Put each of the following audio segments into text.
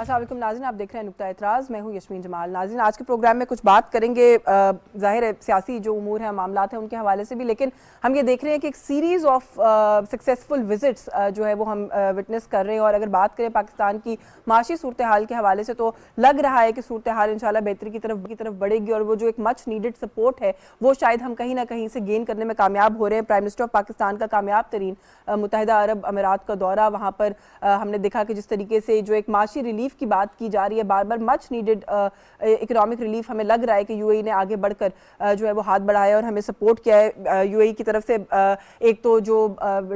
अस्सलाम वालेकुम नाज़रीन, आप देख रहे हैं नुक्ता एतराज़। मैं हूं यस्मीन जमाल। नाज़रीन, आज के प्रोग्राम में कुछ बात करेंगे ज़ाहिर है सियासी जो उमूर हैं, मामलात हैं, उनके हवाले से भी, लेकिन हम ये देख रहे हैं कि एक सीरीज़ ऑफ सक्सेसफुल विजिट्स जो है वो हम विटनेस कर रहे हैं। और अगर बात करें पाकिस्तान की माशी सूरत हाल के हवाले से तो लग रहा है कि सूरत हाल इंशाल्लाह बेहतरी की तरफ बढ़ेगी और वो जो एक मच नीडेड सपोर्ट है वो शायद हम कहीं ना कहीं से गेन करने में कामयाब हो रहे हैं। प्राइम मिनिस्टर ऑफ पाकिस्तान का कामयाब तरीन मुत्तहिदा अरब अमीरात का दौरा, वहाँ पर हमने देखा कि जिस तरीके से जो एक माशी रिलीफ की बात की जा रही है, बार बार मच नीडेड इकोनॉमिक रिलीफ, हमें लग रहा है कि यूएई ने आगे बढ़कर जो है वो हाथ बढ़ाया और हमें सपोर्ट किया है। यूएई की तरफ से एक तो जो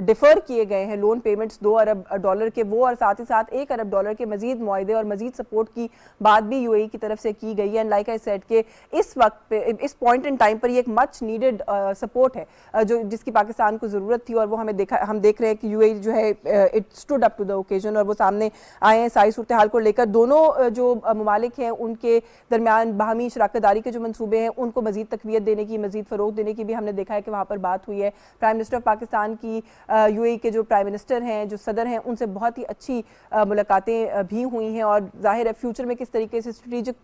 डिफर किए गए हैं लोन पेमेंट्स $2 अरब के वो, और साथ ही साथ $1 अरब के मजीद मुआहदे और मजीद सपोर्ट की बात भी यूएई की तरफ से की गई है। एंड लाइक आई सेड के इस वक्त पे, इस पॉइंट इन टाइम पर ये एक मच नीडेड सपोर्ट है जो जिसकी पाकिस्तान को जरूरत थी, और वो हम देख रहे हैं कि यूएई जो है it stood up to the occasion और वो सामने आए हैं सारी सूरत हाल को लेकर। दोनों जो ममालिक हैं उनके दरमियान बाहमी शराकतदारी के जो मंसूबे हैं उनको मजीद तकवीत देने की, मजीद फ़रोग देने की भी हमने देखा है कि वहाँ पर बात हुई है। प्राइम मिनिस्टर ऑफ पाकिस्तान की यूएई के जो प्राइम मिनिस्टर हैं, जो सदर हैं, उनसे बहुत ही अच्छी मुलाकातें भी हुई हैं। और जाहिर है फ्यूचर में किस तरीके से स्ट्रेटेजिक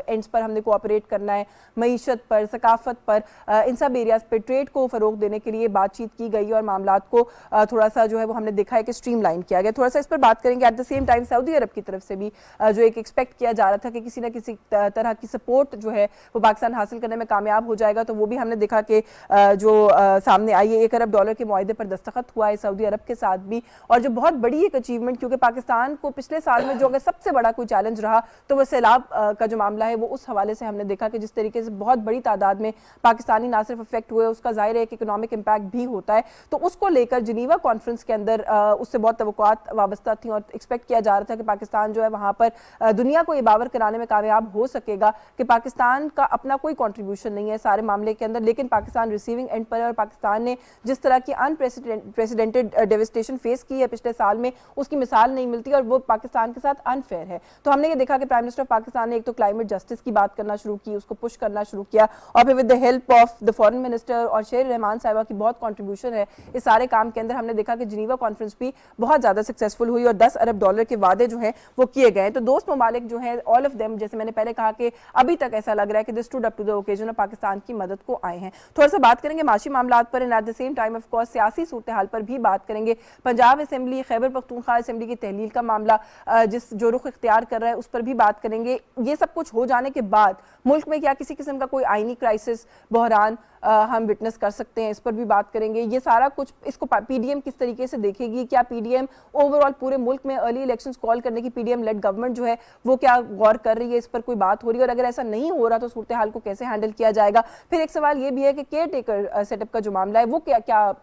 एंड्स पर हमने कोऑपरेट करना है, मईशत पर, सकाफत पर, इन सब एरियाज पर ट्रेड को फ़रोग देने के लिए बातचीत की गई और मामलात को थोड़ा सा जो है वो हमने देखा है कि स्ट्रीमलाइन किया गया। थोड़ा सा इस पर बात करेंगे। एट द सेम टाइम सऊदी अरब की तरफ से भी जो एक एक्सपेक्ट किया जा रहा था कि किसी न किसी तरह की सपोर्ट जो है वो पाकिस्तान हासिल करने में कामयाब हो जाएगा, तो वो भी हमने देखा कि जो सामने आई है। $1 अरब के मुआहदे पर दस्तखत हुआ है सऊदी अरब के साथ भी, और जो बहुत बड़ी एक अचीवमेंट, क्योंकि पाकिस्तान को पिछले साल में जो अगर सबसे बड़ा कोई चैलेंज रहा तो वो सैलाब का जो मामला है वो उस हवाले से हमने देखा कि जिस तरीके से बहुत बड़ी तादाद में पाकिस्तानी ना सिर्फ अफेक्ट हुए, उसका जाहिर है एक इकोनॉमिक इम्पैक्ट भी होता है। तो उसको लेकर जिनीवा कॉन्फ्रेंस के अंदर उससे बहुत तवक्कुआत वाबस्ता थी और एक्सपेक्ट किया जा रहा था कि पाकिस्तान जो है वहाँ पर दुनिया को ये बावर कराने में कामयाब हो सकेगा कि पाकिस्तान का अपना कोई कंट्रीब्यूशन नहीं है सारे मामले के अंदर, लेकिन पाकिस्तान रिसीविंग एंड पर, और पाकिस्तान ने जिस तरह की अनप्रेसिडेंटेड डेविस्टेशन फेस की है पिछले साल में, उसकी मिसाल नहीं मिलती और वो पाकिस्तान के साथ अनफेयर है। तो हमने ये देखा कि प्राइम मिनिस्टर ऑफ पाकिस्तान ने एक तो क्लाइमेट जस्टिस की बात करना शुरू की, उसको पुश करना शुरू किया, और फिर with the help of the foreign minister और शेर रहमान साहिबा की बहुत कंट्रीब्यूशन है इस सारे काम के अंदर, हमने देखा कि जिनीवा कॉन्फ्रेंस भी बहुत ज़्यादा सक्सेसफुल हुई और $10 अरब के वादे जो हैं वो किए गए। तो दोस्त ममालिक जो हैं ऑल ऑफ देम, जैसे मैंने पहले कहा कि अभी तक ऐसा लग रहा है कि this stood up to the occasion और पाकिस्तान की मदद को आए हैं। थोड़ा सा बात करेंगे माशी मामलात पर, and eight the same time of course सियासी सूरत हाल पर भी बात करेंगे। पंजाब असेंबली, खैबर पख्तूनख्वा असेंबली की तहलील का मामला जो रुख इख्तियार कर रहा है उस पर भी बात करेंगे। ये सब कुछ हो जाने के बाद मुल्क में क्या किसी किस्म का कोई आईनी क्राइसिस, बहरान हम विटनेस कर सकते हैं, इस पर भी बात करेंगे। ये सारा कुछ, इसको पीडीएम किस तरीके से देखेगी, क्या पीडीएम ओवरऑल पूरे मुल्क में अर्ली इलेक्शंस कॉल करने की पीडीएम लेड गवर्नमेंट जो है वो क्या गौर कर रही है, इस पर कोई बात हो रही है, और अगर ऐसा नहीं हो रहा तो सूरत हाल को कैसे हैंडल किया जाएगा। फिर एक सवाल ये भी है कि केयर टेकर सेटअप का जो मामला है वो क्या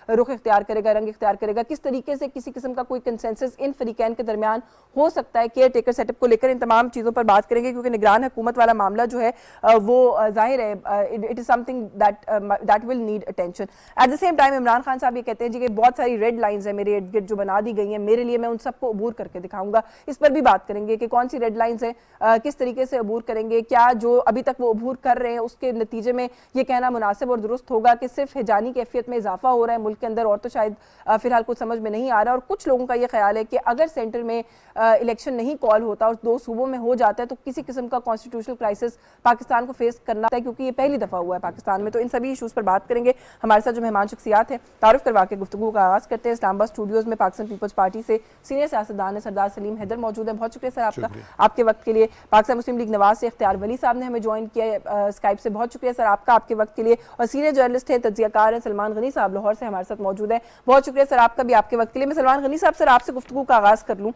रुख इख्तियार करेगा, रंग इख्तियार करेगा, किस तरीके से किसी किस्म का कोई कंसेंसस इन फरीकैन के दरमियान हो सकता है केयर टेकर सेटअप को लेकर। इन तमाम चीज़ों पर बात करेंगे क्योंकि निगरान हुकूमत वाला मामला जो है वो जाहिर है it is something that will need attention. Eight the same time Imran Khan साहब ये कहते हैं जी कि बहुत सारी रेड लाइंस है मेरे इर्द गिर्द जो बना दी गई हैं मेरे लिए, मैं उन सबको अबूर करके दिखाऊंगा। इस पर भी बात करेंगे कि कौन सी रेड लाइंस है, किस तरीके से अबूर करेंगे, क्या जो अभी तक वो अबूर कर रहे हैं उसके नतीजे में ये कहना मुनासिब और दुरुस्त होगा कि सिर्फ हिजानी कैफियत में इजाफा हो रहा है मुल्क के अंदर, और तो शायद फिलहाल कुछ समझ में नहीं आ रहा। और कुछ लोगों का ये ख्याल है कि अगर सेंटर में इलेक्शन नहीं कॉल होता और 2 सूबों में हो जाता है तो किसी किस्म का कॉन्स्टिट्यूशनल क्राइसिस पाकिस्तान को फेस करना है, क्योंकि ये पहली दफा हुआ है पाकिस्तान में। तो इन सभी इशूज़ पर बात करेंगे। हमारे साथ जो मेहमान शख्सियात हैं तारुफ करवा के गुफ्तगू का आगाज़ करते हैं। इस्लामाबाद स्टूडियोज़ में पाकिस्तान पीपल्स पार्टी से सीनियर सियासतदान है सरदार सलीम हैदर मौजूद है। बहुत शुक्रिया सर आपका आपके वक्त के लिए। पाकिस्तान मुस्लिम लीग नवाज से इख्तियार वली साहब ने हमें ज्वाइन किया स्काइप से, बहुत शुक्रिया सर आपका आपके वक्त के लिए। और सीनियर जर्नलिस्ट हैं, तज्जियाकार हैं सलमान गनी साहब लाहौर से हमारे साथ मौजूद है, बहुत शुक्रिया सर आपका भी आपके वक्त के लिए। मैं सलमान गनी साहब सर आपसे गुफ्तगू का आगाज़ कर लूँ।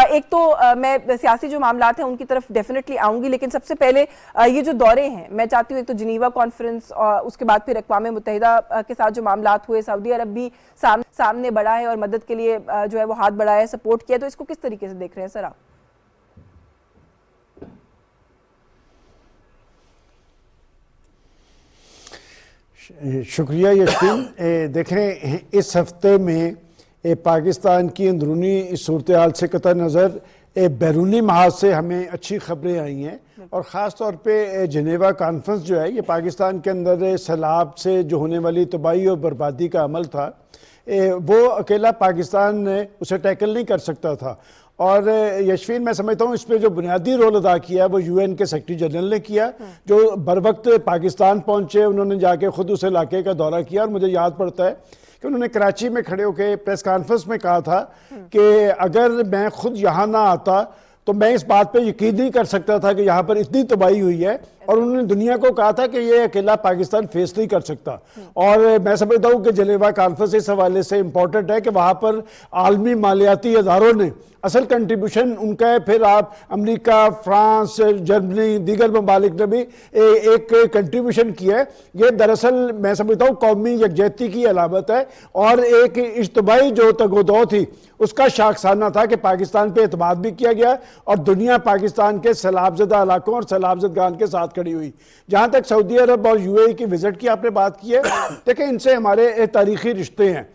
एक तो मैं सियासी जो मामलात हैं उनकी तरफ डेफिनेटली आऊँगी, लेकिन सबसे पहले ये जो दौरे हैं मैं चाहती हूँ एक तो जिनीवा कॉन्फ्रेंस और उसके बाद फिर अक़वाम मुत्तहिदा के साथ जो मामलात हुए, सऊदी अरब भी सामने बढ़ा है और मदद के लिए जो है वो हाथ बढ़ाया है, सपोर्ट किया, तो इसको किस तरीके से देख रहे हैं सर आप? शुक्रिया यशवीन। देख रहे हैं इस हफ्ते में पाकिस्तान की अंदरूनी सूरत हाल से कतई नज़र बैरूनी महाज से हमें अच्छी खबरें आई हैं और ख़ास तौर पे जिनेवा कॉन्फ्रेंस जो है ये पाकिस्तान के अंदर सैलाब से जो होने वाली तबाही और बर्बादी का अमल था वो अकेला पाकिस्तान उसे टैकल नहीं कर सकता था। और यशवीन मैं समझता हूँ इस पर जो बुनियादी रोल अदा किया वो यूएन के सेक्रेटरी जनरल ने किया, जो बर वक्त पाकिस्तान पहुँचे, उन्होंने जाके खुद उस इलाके का दौरा किया। और मुझे याद पड़ता है कि उन्होंने कराची में खड़े होकर प्रेस कॉन्फ्रेंस में कहा था कि अगर मैं खुद यहाँ ना आता तो मैं इस बात पे यकीन नहीं कर सकता था कि यहाँ पर इतनी तबाही हुई है। और उन्होंने दुनिया को कहा था कि ये अकेला पाकिस्तान फेस नहीं कर सकता। और मैं समझता हूँ कि जिनेवा कॉन्फ्रेंस इस हवाले से इम्पोर्टेंट है कि वहाँ पर आलमी मालियाती इदारों ने असल कंट्रीब्यूशन उनका है। फिर आप अमेरिका, फ्रांस, जर्मनी, दीगर ममालिक ने भी एक कंट्रीब्यूशन किया है। ये दरअसल मैं समझता हूँ कौमी यकजहती की अलामत है और एक इज्तिमाई जो तगोदो थी उसका शाखसाना था कि पाकिस्तान पे एतमाद भी किया गया और दुनिया पाकिस्तान के सैलाबज़दा इलाकों और सैलाबज़दगान के साथ खड़ी हुई। जहाँ तक सऊदी अरब और यूएई की विजिट की आपने बात की है, देखिए इनसे हमारे तारीखी रिश्ते हैं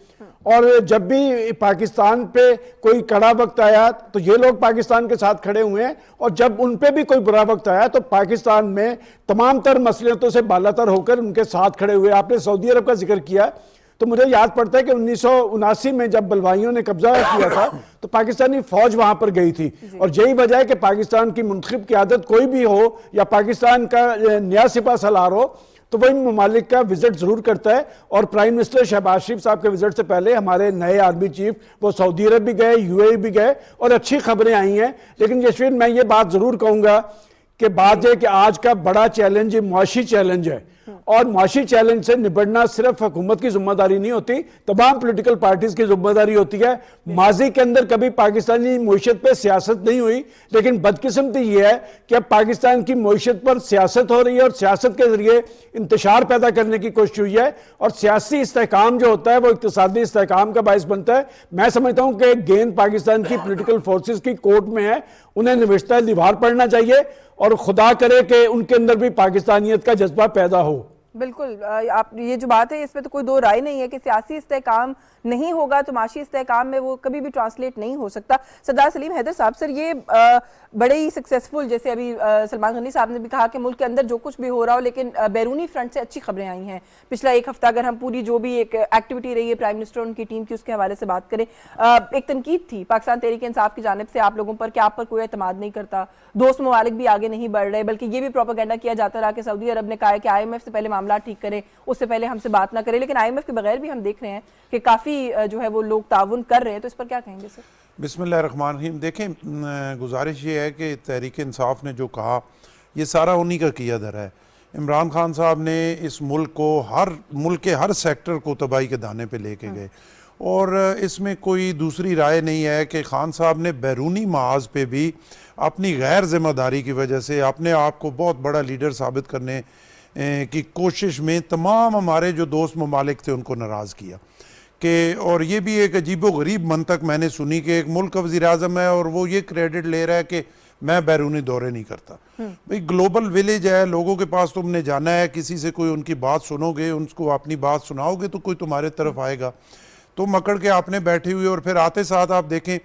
और जब भी पाकिस्तान पे कोई कड़ा वक्त आया तो ये लोग पाकिस्तान के साथ खड़े हुए हैं और जब उन पे भी कोई बुरा वक्त आया तो पाकिस्तान में तमाम तर मसलियतों से बालातर होकर उनके साथ खड़े हुए। आपने सऊदी अरब का जिक्र किया तो मुझे याद पड़ता है कि 1979 में जब बलवाइयों ने कब्जा किया था तो पाकिस्तानी फौज वहां पर गई थी और यही वजह है कि पाकिस्तान की मुंतखब क़यादत कोई भी हो या पाकिस्तान का नया सिपा सलार हो तो वही ममालिक का विजिट जरूर करता है। और प्राइम मिनिस्टर शहबाज शरीफ साहब के विजिट से पहले हमारे नए आर्मी चीफ वो सऊदी अरब भी गए, यूएई भी गए और अच्छी खबरें आई हैं। लेकिन यशवीन मैं ये बात जरूर कहूंगा कि बात है कि आज का बड़ा चैलेंज मुआशी चैलेंज है और मुआशी चैलेंज से निपटना सिर्फ हुकूमत की जिम्मेदारी नहीं होती, तमाम पॉलिटिकल पार्टीज की जिम्मेदारी होती है। माजी के अंदर कभी पाकिस्तानी मईशत पे सियासत नहीं हुई, लेकिन बदकिस्मती ये है कि अब पाकिस्तान की मईशत पर सियासत हो रही है और सियासत के जरिए इंतशार पैदा करने की कोशिश हुई है और सियासी इस्तेहकाम जो होता है वो इक्तिसादी इस्तेहकाम का बायस बनता है। मैं समझता हूँ कि गेंद पाकिस्तान की पॉलिटिकल फोर्सेस की कोर्ट में है, उन्हें निविश्ता दीवार पढ़ना चाहिए और खुदा करे कि उनके अंदर भी पाकिस्तानियत का जज्बा पैदा हो। बिल्कुल, आप ये जो बात है इसमें तो कोई दो राय नहीं है कि सियासी इस्तेहकाम नहीं होगा तो माशी इस्तेहकाम में वो कभी भी ट्रांसलेट नहीं हो सकता। सरदार सलीम हैदर साहब, सर ये बड़े ही सक्सेसफुल, जैसे अभी सलमान गनी साहब ने भी कहा कि मुल्क के अंदर जो कुछ भी हो रहा हो लेकिन बैरूनी फ्रंट से अच्छी खबरें आई हैं। पिछला एक हफ्ता अगर हम पूरी जो भी एक एक्टिविटी रही है प्राइम मिनिस्टर उनकी टीम की उसके हवाले से बात करें, एक तनकीद थी पाकिस्तान तहरीक इंसाफ की जानिब से आप लोगों पर कि आप पर कोई एतमाद नहीं करता, दोस्त ममालिक भी आगे नहीं बढ़ रहे, बल्कि ये भी प्रोपेगेंडा किया जाता रहा कि सऊदी अरब ने कहा है कि IMF से पहले मामला ठीक करें, उससे पहले हमसे बात ना करें। लेकिन IMF के बगैर भी हम देख रहे हैं कि काफ़ी जो है वो लोग ताउन कर रहे हैं, तो इस पर क्या कहेंगे सर? बिस्मिल्लाहिर्रहमानिर्रहीम। देखें, गुजारिश ये है कि तहरीक इंसाफ ने जो कहा ये सारा उन्हीं का किया धरा है। इमरान खान साहब ने इस मुल्क को मुल्क के हर सेक्टर को तबाही के दाने पे लेके गए और इसमें कोई दूसरी राय नहीं है कि खान साहब ने बैरूनी महाज पे भी अपनी गैर जिम्मेदारी की वजह से अपने आप को बहुत बड़ा लीडर साबित करने की कोशिश में तमाम हमारे जो दोस्त ममालिक थे उनको नाराज़ किया कि, और ये भी एक अजीबो गरीब मंतक मैंने सुनी कि एक मुल्क का वज़ीर आज़म है और वो ये क्रेडिट ले रहा है कि मैं बैरूनी दौरे नहीं करता। भाई ग्लोबल विलेज है, लोगों के पास तुमने जाना है, किसी से कोई उनकी बात सुनोगे, उनको अपनी बात सुनाओगे तो कोई तुम्हारे तरफ आएगा, तो मकड़ के आपने बैठे हुए। और फिर आते साथ आप देखें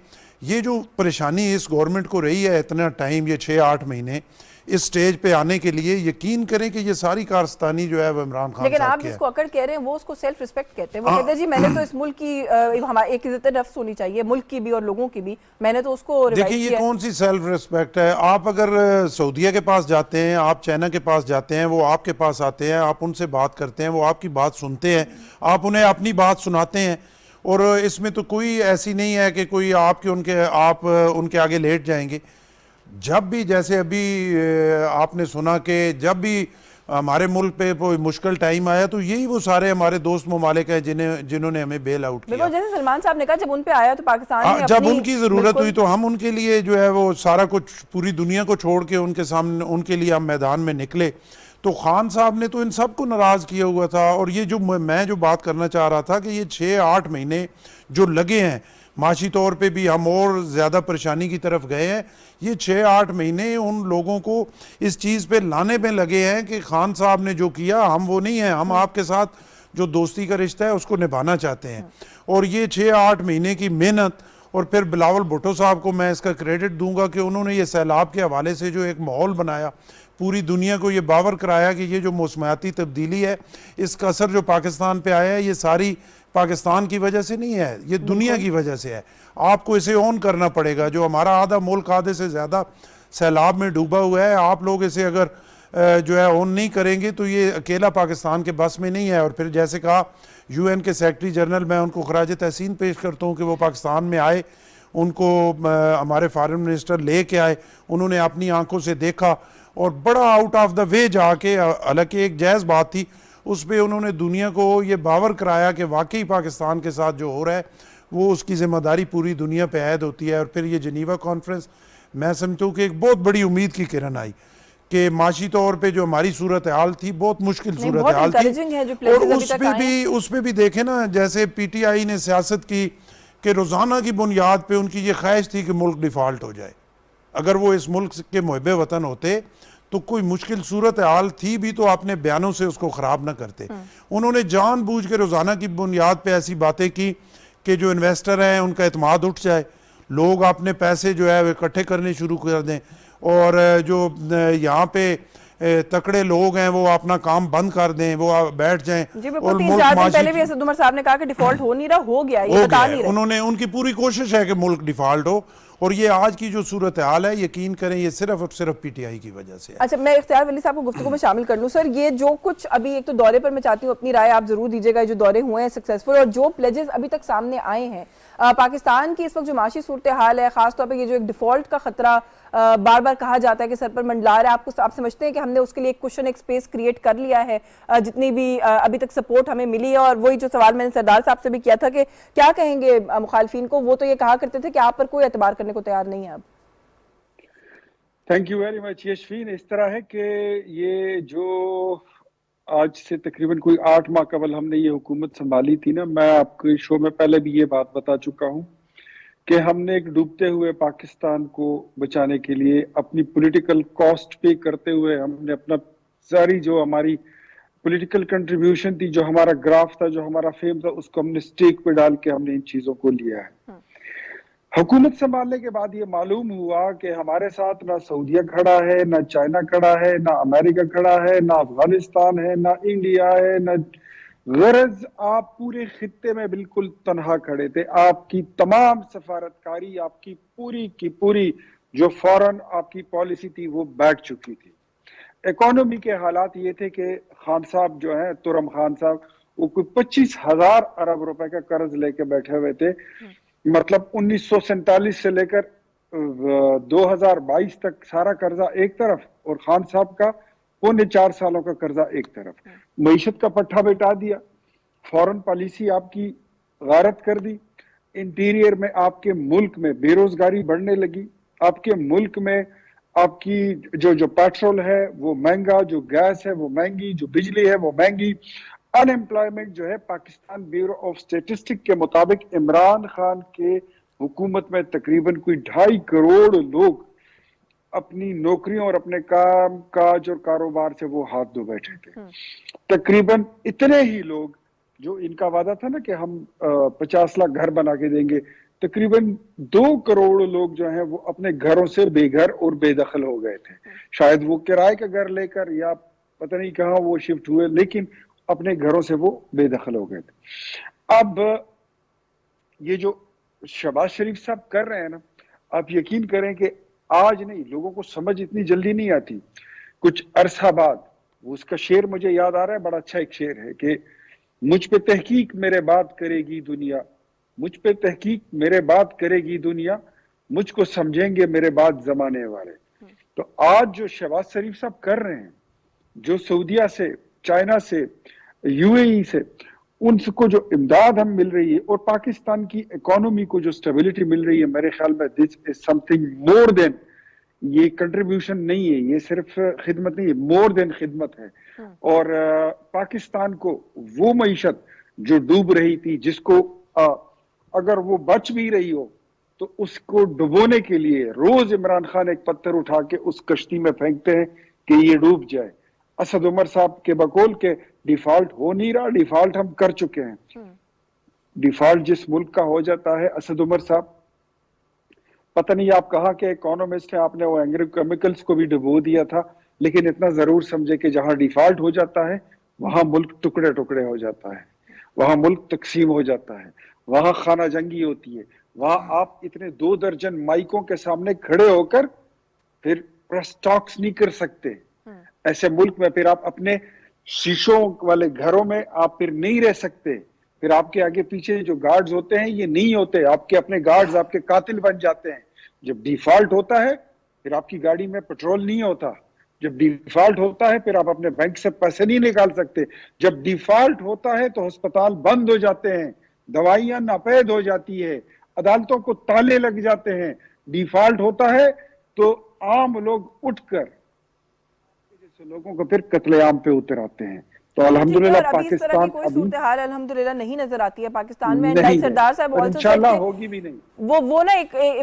ये जो परेशानी इस गवर्नमेंट को रही है इतना टाइम, ये 6-8 महीने इस स्टेज पे आने के लिए, यकीन करें कि ये सारी कारस्तानी जो है वो इमरान खान, लेकिन आप जिसको अकड़ कह रहे हैं वो उसको सेल्फ रिस्पेक्ट कहते हैं। वो कहते हैं जी मैंने तो इस मुल्क की हमारी एक इज्जत नफ्स होनी चाहिए, मुल्क की भी और लोगों की भी, मैंने तो उसको देखिए ये कौन सी सेल्फ रिस्पेक्ट है। आप अगर सऊदीया के पास जाते हैं, आप चाइना के पास जाते हैं, वो आपके पास आते हैं, आप उनसे बात करते हैं, वो आपकी बात सुनते हैं, आप उन्हें अपनी बात सुनाते हैं और इसमें तो कोई ऐसी नहीं है कि कोई आप उनके आगे लेट जाएंगे। जब भी, जैसे अभी आपने सुना कि जब भी हमारे मुल्क पे कोई मुश्किल टाइम आया तो यही वो सारे हमारे दोस्त ममालिक हैं जिन्होंने हमें बेल आउट किया। जैसे सलमान साहब ने कहा जब उन पे आया तो पाकिस्तान जब उनकी ज़रूरत हुई तो हम उनके लिए जो है वो सारा कुछ पूरी दुनिया को छोड़ के उनके सामने उनके लिए हम मैदान में निकले। तो खान साहब ने तो इन सबको नाराज़ किया हुआ था। और ये जो मैं जो बात करना चाह रहा था कि ये 6-8 महीने जो लगे हैं, माशी तौर पे भी हम और ज़्यादा परेशानी की तरफ गए हैं, ये 6-8 महीने उन लोगों को इस चीज़ पे लाने में लगे हैं कि खान साहब ने जो किया हम वो नहीं हैं, हम आपके साथ जो दोस्ती का रिश्ता है उसको निभाना चाहते हैं। और ये 6-8 महीने की मेहनत और फिर बिलावल भुट्टो साहब को मैं इसका क्रेडिट दूंगा कि उन्होंने ये सैलाब के हवाले से जो एक माहौल बनाया, पूरी दुनिया को ये बावर कराया कि ये जो मौसमियाती तब्दीली है, इसका असर जो पाकिस्तान पे आया है, ये सारी पाकिस्तान की वजह से नहीं है, ये दुनिया की वजह से है। आपको इसे ऑन करना पड़ेगा। जो हमारा आधा मुल्क आधे से ज़्यादा सैलाब में डूबा हुआ है, आप लोग इसे अगर जो है ऑन नहीं करेंगे तो ये अकेला पाकिस्तान के बस में नहीं है। और फिर जैसे कहा UN के सेक्रेटरी जनरल, मैं उनको खराज तहसीन पेश करता हूँ कि वो पाकिस्तान में आए, उनको हमारे फॉरेन मिनिस्टर ले के आए, उन्होंने अपनी आंखों से देखा और बड़ा आउट ऑफ द वे जाके, हालांकि एक जायज़ बात थी, उस पर उन्होंने दुनिया को ये बावर कराया कि वाकई पाकिस्तान के साथ जो हो रहा है वो उसकी ज़िम्मेदारी पूरी दुनिया पे आयद होती है। और फिर ये जनीवा कॉन्फ्रेंस मैं समझता हूँ कि एक बहुत बड़ी उम्मीद की किरण आई कि माशी तौर पे जो हमारी सूरत हाल थी, बहुत मुश्किल सूरत हाल थी, और उस पे भी देखें ना, जैसे PTI ने सियासत की कि रोज़ाना की बुनियाद पे उनकी ये ख्वाहिश थी कि मुल्क डिफ़ॉल्ट हो जाए। अगर वो इस मुल्क के मुहब्बे वतन होते तो कोई मुश्किल सूरत हाल थी भी तो अपने बयानों से उसको ख़राब ना करते। उन्होंने जानबूझ के रोज़ाना की बुनियाद पे ऐसी बातें की कि जो इन्वेस्टर हैं उनका एतमाद उठ जाए, लोग अपने पैसे जो है वो इकट्ठे करने शुरू कर दें, और जो यहाँ पे तकड़े लोग हैं वो अपना काम बंद कर दें, वो बैठ जाएं। और मुल्क पहले भी असद उमर साहब ने कहा कि डिफॉल्ट हो नहीं रहा, हो गया, ये बता नहीं रहे। उन्होंने, उनकी पूरी कोशिश है कि मुल्क डिफॉल्ट हो, और ये आज की जो सूरत हाल है, यकीन करें ये सिर्फ और सिर्फ PTI की वजह से है। अच्छा, मैं इख्तियार वली साहब को गुफ्तगू में शामिल कर लूं। सर, ये जो कुछ अभी, एक तो दौरे पर मैं चाहती हूँ अपनी राय आप जरूर दीजिएगा, जो दौरे हुए हैं सक्सेसफुल, और जो प्लेजेस अभी तक सामने आए हैं, पाकिस्तान की इस वक्त जो माशी सूरत हाल है, खासतौर पर ये जो एक डिफॉल्ट का खतरा बार बार कहा जाता है कि सर पर मंडला रहा है, आप समझते हैं कि हमने उसके लिए एक क्वेश्चन, एक स्पेस क्रिएट कर लिया है, जितनी भी अभी तक सपोर्ट हमें मिली है? और वही जो सवाल मैंने सरदार साहब से भी किया था कि क्या कहेंगे मुखालफिन को, वो तो ये कहा करते थे कि आप पर कोई एतबार करने को तैयार नहीं है अब। Thank you very much Yashveen. इस तरह है कि ये जो आज से तकरीबन कोई 8 माह कबल हमने ये हुकूमत संभाली थी ना, मैं आपके शो में पहले भी ये बात बता चुका हूँ कि हमने एक डूबते हुए पाकिस्तान को बचाने के लिए अपनी पॉलिटिकल कॉस्ट पे करते हुए हमने अपना सारी जो हमारी पॉलिटिकल कंट्रीब्यूशन थी, जो हमारा ग्राफ था, जो हमारा फेम था, उसको हमने स्टेक पे डाल के हमने इन चीजों को लिया है। हुकूमत संभालने के बाद ये मालूम हुआ कि हमारे साथ ना सऊदीया खड़ा है, ना चाइना खड़ा है, ना अमेरिका खड़ा है, ना अफगानिस्तान है, ना इंडिया है, ना गरज आप पूरे खित्ते में बिल्कुल तनहा खड़े थे। आपकी तमाम सफारतकारी, आपकी पूरी की पूरी जो फॉरेन आपकी पॉलिसी थी वो बैठ चुकी थी। इकोनॉमी के हालात ये थे कि खान साहब जो है, तुरम खान साहब, वो कोई 25,000 अरब रुपए का कर्ज लेके बैठे हुए थे। मतलब 1947 से लेकर 2022 तक सारा कर्जा एक तरफ, और खान साहब का 4.25 सालों का कर्जा एक तरफ। मईशत का पट्टा बैठा दिया, फॉरेन पॉलिसी आपकी गारत कर दी, इंटीरियर में आपके मुल्क में बेरोजगारी बढ़ने लगी, आपके मुल्क में आपकी जो पेट्रोल है वो महंगा, जो गैस है वो महंगी, जो बिजली है वो महंगी। अनएम्प्लॉयमेंट जो है, पाकिस्तान ब्यूरो ऑफ स्टेटिस्टिक के मुताबिक इमरान खान के हुकूमत में तकरीबन कोई 2.5 करोड़ लोग अपनी नौकरियों और अपने काम काज और कारोबार से वो हाथ धो बैठे थे। तकरीबन इतने ही लोग, जो इनका वादा था ना कि हम 50 लाख घर बना के देंगे, तकरीबन 2 करोड़ लोग जो हैं वो अपने घरों से बेघर और बेदखल हो गए थे। शायद वो किराए का घर लेकर या पता नहीं कहाँ वो शिफ्ट हुए, लेकिन अपने घरों से वो बेदखल हो गए थे। अब ये जो शहबाज शरीफ साहब कर रहे हैं ना, आप यकीन करें कि आज नहीं, लोगों को समझ इतनी जल्दी नहीं आती। कुछ अरसा बाद वो उसका शेर मुझे याद आ रहा है, बड़ा अच्छा एक शेर है कि मुझ पे तहकीक मेरे बात करेगी दुनिया, मुझ पे तहकीक मेरे बात करेगी दुनिया, मुझको समझेंगे मेरे बात जमाने वाले। तो आज जो शहबाज शरीफ साहब कर रहे हैं, जो सऊदीया से, चाइना से, UAE से उनको जो इमदाद हम मिल रही है, और पाकिस्तान की इकोनॉमी को जो स्टेबिलिटी मिल रही है, मेरे ख्याल में this is something more than, ये कंट्रीब्यूशन नहीं है, ये सिर्फ खिदमत नहीं है, मोर देन खिदमत है। और पाकिस्तान को वो मईशत जो डूब रही थी, जिसको अगर वो बच भी रही हो तो उसको डुबोने के लिए रोज इमरान खान एक पत्थर उठा के उस कश्ती में फेंकते हैं कि ये डूब जाए। असद उमर साहब के बकौल के डिफॉल्ट हो नहीं रहा, डिफॉल्ट हम कर चुके हैं। डिफॉल्ट जिस मुल्क का हो जाता है, असद उमर साहब पता नहीं आप कहाँ के इकोनॉमिस्ट हैं, आपने वो एग्रो केमिकल्स को भी डुबो दिया था, लेकिन इतना जरूर समझे कि जहां डिफॉल्ट हो जाता है वहां मुल्क टुकड़े टुकड़े हो जाता है, वहां मुल्क तकसीम हो जाता है, वहां खाना जंगी होती है, वहां आप इतने 2 दर्जन माइकों के सामने खड़े होकर फिर प्रेस टॉक्स नहीं कर सकते। ऐसे मुल्क में फिर आप अपने शीशों वाले घरों में आप फिर नहीं रह सकते, फिर आपके आगे पीछे जो गार्ड्स होते हैं ये नहीं होते, आपके अपने गार्ड्स आपके कातिल बन जाते हैं। जब डिफॉल्ट होता है फिर आपकी गाड़ी में पेट्रोल नहीं होता, जब डिफॉल्ट होता है फिर आप अपने बैंक से पैसे नहीं निकाल सकते, जब डिफॉल्ट होता है तो अस्पताल बंद हो जाते हैं, दवाइयां नापैद हो जाती है, अदालतों को ताले लग जाते हैं। डिफॉल्ट होता है तो आम लोग उठकर जैसे लोगों को फिर कत्लेआम पे उतर आते हैं। तो अल्हम्दुलिल्लाह पाकिस्तान कोई सूरत हाल अल्हम्दुलिल्लाह नहीं नजर आती है पाकिस्तान में। नहीं सरदार साहब इंशाल्लाह होगी भी नहीं। वो ना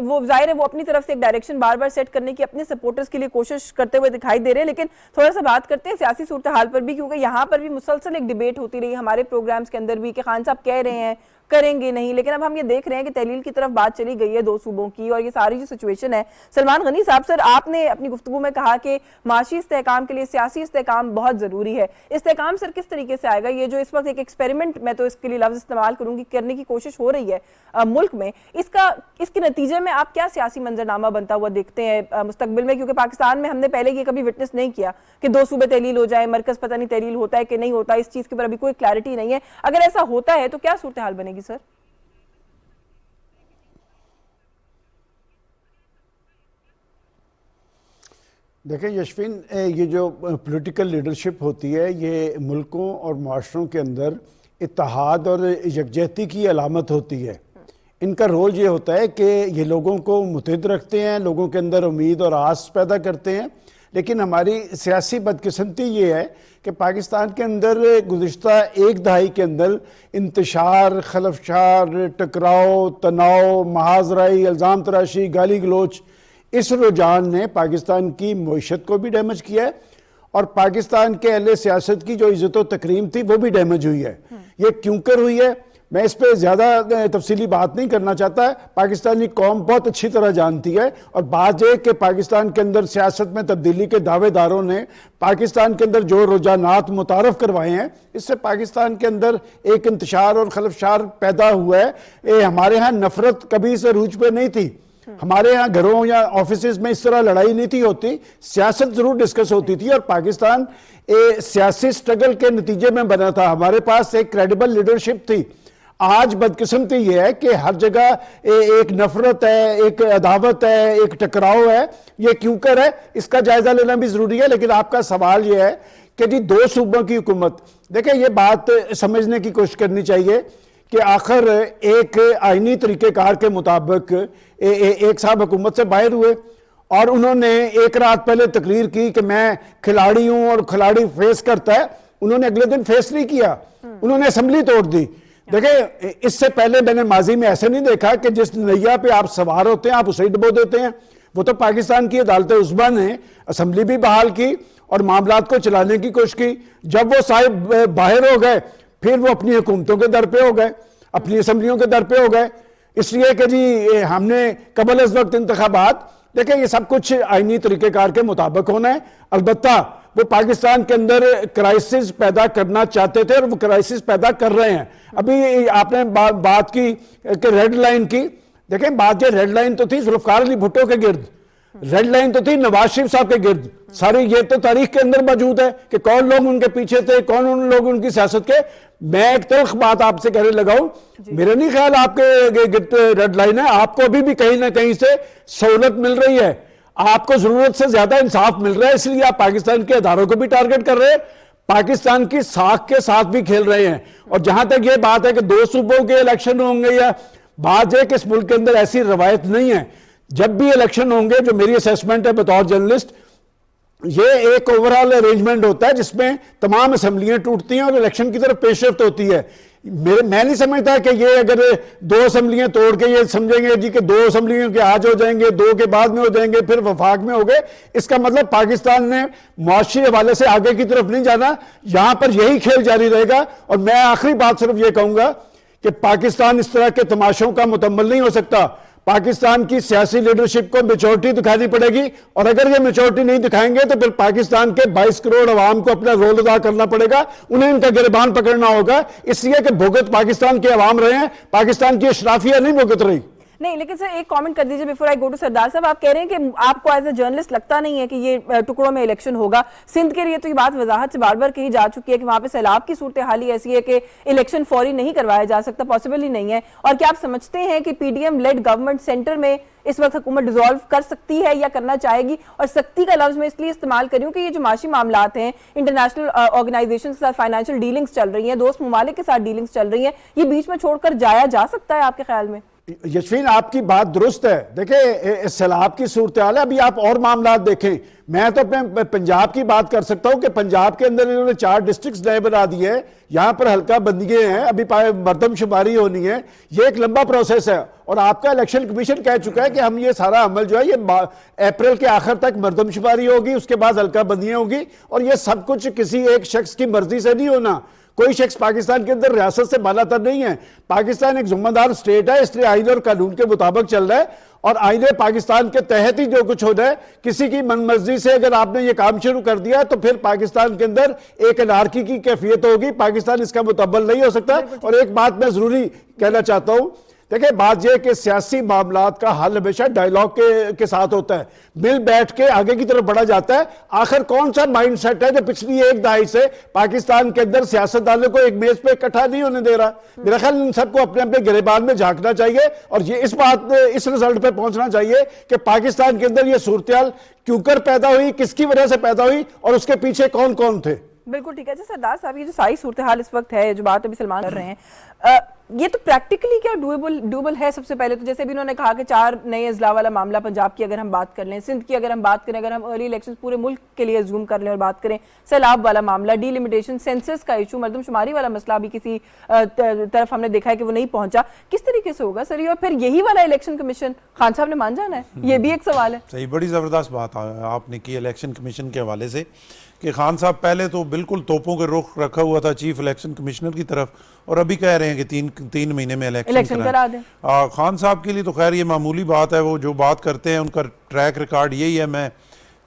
वो जाहिर है वो अपनी तरफ से एक डायरेक्शन बार बार सेट करने की अपने सपोर्टर्स के लिए कोशिश करते हुए दिखाई दे रहे हैं। लेकिन थोड़ा सा बात करते हैं सियासी सूरत हाल पर भी, क्योंकि यहाँ पर भी मुसलसल एक डिबेट होती रही हमारे प्रोग्राम्स के अंदर भी कि खान साहब कह रहे हैं करेंगे नहीं, लेकिन अब हम ये देख रहे हैं कि तहलील की तरफ बात चली गई है 2 सूबों की, और ये सारी जो सिचुएशन है। सलमान गनी साहब, सर आपने अपनी गुफ्तगू में कहा कि माशी इस्तेहकाम के लिए सियासी इस्तेहकाम बहुत जरूरी है। इस्तेहकाम सर किस तरीके से आएगा? ये जो इस वक्त एक एक्सपेरिमेंट, मैं तो इसके लिए लफ्ज इस्तेमाल करूंगी, करने की कोशिश हो रही है मुल्क में, इसके नतीजे में आप क्या सियासी मंजरनामा बनता हुआ देखते हैं मुस्तकबिल में? क्योंकि पाकिस्तान में हमने पहले ये कभी विटनेस नहीं किया कि 2 सूबे तहलील हो जाए, मरकज पता नहीं तहलील होता है कि नहीं होता, इस चीज के ऊपर अभी कोई क्लैरिटी नहीं है। अगर ऐसा होता है तो क्या सूरत हाल बनेगी सर? देखें यशविन, ये जो पॉलिटिकल लीडरशिप होती है ये मुल्कों और माशरों के अंदर इत्तेहाद और यकजहती की अलामत होती है। इनका रोल ये होता है कि ये लोगों को मुतहद रखते हैं, लोगों के अंदर उम्मीद और आस पैदा करते हैं। लेकिन हमारी सियासी बदकिस्मती ये है कि पाकिस्तान के अंदर गुज़िश्ता 1 दहाई के अंदर इंतशार, खलफशार, टकराव, तनाव, महाजराई, इल्ज़ाम तराशी, गाली गलोच, इस रुझान ने पाकिस्तान की मईशत को भी डैमेज किया है और पाकिस्तान के अहले सियासत की जो इज़्ज़त व तकरीम थी वो भी डैमेज हुई है। ये क्यों कर हुई है मैं इस पर ज़्यादा तफसीली बात नहीं करना चाहता। पाकिस्तानी कौम बहुत अच्छी तरह जानती है, और बात यह कि पाकिस्तान के अंदर सियासत में तब्दीली के दावेदारों ने पाकिस्तान के अंदर जो रुझानात मुतारफ़ करवाए हैं, इससे पाकिस्तान के अंदर एक इंतशार और खलफशार पैदा हुआ है। हमारे यहाँ नफरत कभी इस अरूज पे नहीं थी, हमारे यहाँ घरों या ऑफिसेज में इस तरह लड़ाई नहीं थी होती, सियासत जरूर डिस्कस होती थी और पाकिस्तान सियासी स्ट्रगल के नतीजे में बना था। हमारे पास एक क्रेडिबल लीडरशिप थी। आज बदकिस्मती ये है कि हर जगह एक नफरत है, एक अदावत है, एक टकराव है। ये क्यों कर है इसका जायजा लेना भी जरूरी है। लेकिन आपका सवाल ये है कि जी 2 सूबों की हुकूमत, देखिए ये बात समझने की कोशिश करनी चाहिए कि आखिर एक आईनी तरीक़ेकार के मुताबिक एक साहब हुकूमत से बाहर हुए और उन्होंने एक रात पहले तकरीर की कि मैं खिलाड़ी हूं और खिलाड़ी फेस करता है। उन्होंने अगले दिन फेस नहीं किया, उन्होंने असेंबली तोड़ दी। देखिए इससे पहले मैंने माजी में ऐसे नहीं देखा कि जिस नैया पे आप सवार होते हैं आप उसे डुबो देते हैं। वो तो पाकिस्तान की अदालत उस्मा ने असेंबली भी बहाल की और मामलात को चलाने की कोशिश की। जब वो साहिब बाहर हो गए फिर वो अपनी हुकूमतों के दर पे हो गए, अपनी असम्बलियों के दर पे हो गए, इसलिए कि जी हमने कबल अज़ वक्त इंतखाबात। देखिए ये सब कुछ आईनी तरीक़ेकार के मुताबिक होना है। अलबत्ता वो पाकिस्तान के अंदर क्राइसिस पैदा करना चाहते थे और वो क्राइसिस पैदा कर रहे हैं। अभी आपने बात की कि रेड लाइन की, देखें बात ये रेड लाइन तो थी जुल्फ़िकार अली भुट्टो के गिर्द, रेड लाइन तो थी नवाज शरीफ साहब के गिर्द। सारी ये तो तारीख के अंदर मौजूद है कि कौन लोग उनके पीछे थे, कौन उन लोग उनकी सियासत के। मैं एक तल्ख बात आपसे कहने लगा हूं, मेरे नहीं ख्याल आपके गिर्द रेड लाइन है। आपको अभी भी कहीं ना कहीं से सहूलत मिल रही है, आपको जरूरत से ज्यादा इंसाफ मिल रहा है, इसलिए आप पाकिस्तान के अदारों को भी टारगेट कर रहे हैं, पाकिस्तान की साख के साथ भी खेल रहे हैं। और जहां तक ये बात है कि 2 सूबों के इलेक्शन होंगे या बात है कि इस मुल्क के अंदर ऐसी रवायत नहीं है। जब भी इलेक्शन होंगे, जो मेरी असेसमेंट है बतौर जर्नलिस्ट, ये एक ओवरऑल अरेंजमेंट होता है जिसमें तमाम असम्बलियां टूटती हैं और इलेक्शन की तरफ पेशरफ्त होती है। मैं नहीं समझता कि ये अगर 2 असम्बलियां तोड़ के ये समझेंगे जी कि 2 असम्बलियों के आज हो जाएंगे, 2 के बाद में हो जाएंगे, फिर वफाक में हो गए। इसका मतलब पाकिस्तान ने मुआशी हवाले से आगे की तरफ नहीं जाना, यहां पर यही खेल जारी रहेगा। और मैं आखिरी बात सिर्फ ये कहूंगा कि पाकिस्तान इस तरह के तमाशों का मुतम्मल नहीं हो सकता। पाकिस्तान की सियासी लीडरशिप को मेच्योरिटी दिखानी पड़ेगी, और अगर ये मेच्योरिटी नहीं दिखाएंगे तो फिर पाकिस्तान के 22 करोड़ अवाम को अपना रोल अदा करना पड़ेगा, उन्हें इनका गिरबान पकड़ना होगा, इसलिए कि भुगत पाकिस्तान के अवाम रहे हैं, पाकिस्तान की अशराफिया नहीं भुगत रही। नहीं, लेकिन सर एक कमेंट कर दीजिए बिफोर आई गो टू सरदार साहब। आप कह रहे हैं कि आपको एज ए जर्नलिस्ट लगता नहीं है कि ये टुकड़ों में इलेक्शन होगा। सिंध के लिए तो ये बात वजाहत से बार बार कही जा चुकी है कि वहां पे सैलाब की सूरत हाल ही ऐसी है कि इलेक्शन फौरी नहीं करवाया जा सकता, पॉसिबल ही नहीं है। और क्या आप समझते हैं कि पीडीएम लेड गवर्नमेंट सेंटर में इस वक्त हुकूमत डिसॉल्व कर सकती है या करना चाहेगी? और सख्ती का लफ्ज मैं इसलिए इस्तेमाल करूं कि ये जो माशी मामलात हैं, इंटरनेशनल ऑर्गेनाइजेशन के साथ फाइनेंशियल डीलिंग्स चल रही हैं, दोस्त ममालिक के साथ डीलिंग्स चल रही हैं, ये बीच में छोड़कर जाया जा सकता है आपके ख्याल में? यशवीन, आपकी बात दुरुस्त है। देखिए, सैलाब की सूरत हाल है, अभी आप और मामला देखें। मैं तो अपने पंजाब की बात कर सकता हूं कि पंजाब के अंदर इन्होंने 4 डिस्ट्रिक्ट्स नए बना दिए हैं, यहां पर हल्का बंदियां हैं, अभी मरदमशुमारी होनी है, ये एक लंबा प्रोसेस है। और आपका इलेक्शन कमीशन कह चुका है कि हम ये सारा अमल जो है ये अप्रैल के आखिर तक मरदमशुमारी होगी, उसके बाद हल्का बंदियां होगी, और ये सब कुछ किसी एक शख्स की मर्जी से नहीं होना। कोई शख्स पाकिस्तान के अंदर रियासत से बालातर नहीं है। पाकिस्तान एक जिम्मेदार स्टेट है, इसलिए आईन और कानून के मुताबिक चल रहा है, और आईन पाकिस्तान के तहत ही जो कुछ होना है। किसी की मनमर्जी से अगर आपने ये काम शुरू कर दिया तो फिर पाकिस्तान के अंदर एक अनार्की की कैफियत होगी, पाकिस्तान इसका मुतब्बल नहीं हो सकता। और एक बात मैं जरूरी कहना चाहता हूं, देखिए, बात यह कि सियासी मामलात का हल हमेशा डायलॉग के साथ होता है, मिल बैठ के आगे की तरफ बढ़ा जाता है। आखिर कौन सा माइंड सेट है जो पिछली एक दहाई से पाकिस्तान के अंदर सियासतदानों को एक मेज पे इकट्ठा नहीं होने दे रहा? मेरा ख्याल इन सबको अपने अपने गिरेबान में झांकना चाहिए, और ये इस रिजल्ट पे पहुंचना चाहिए कि पाकिस्तान के अंदर ये सूरत क्यों कर पैदा हुई, किसकी वजह से पैदा हुई, और उसके पीछे कौन कौन थे। बिल्कुल ठीक है। अच्छा सरदार साहब, ये जो सारी सूरत हाल इस वक्त है, जो बात अभी सलमान कर रहे हैं, ये तो प्रैक्टिकली क्या डूएबल है? सबसे पहले तो जैसे भी उन्होंने कहा कि 4 नए अजला वाला मामला, पंजाब की अगर हम बात कर लें, सिंध की अगर हम बात करें, अगर हम अर्ली इलेक्शंस पूरे मुल्क के लिए जूम कर लें और बात करें, सैलाब वाला मामला, डीलिमिटेशन, सेंसस का इशू, मरदमशुमारी वाला मसला अभी किसी तरफ हमने देखा है कि वो नहीं पहुंचा, किस तरीके से होगा सर? और फिर यही वाला इलेक्शन कमीशन खान साहब ने मान जाना है? ये भी एक सवाल है। सही, बड़ी ज़बरदस्त बात आपने की इलेक्शन कमीशन के हवाले से कि खान साहब पहले तो बिल्कुल तोपों के रुख रखा हुआ था चीफ इलेक्शन कमिश्नर की तरफ, और अभी कह रहे हैं कि तीन महीने में इलेक्शन करा दें। खान साहब के लिए तो खैर ये मामूली बात है, वो जो बात करते हैं उनका ट्रैक रिकॉर्ड यही है। मैं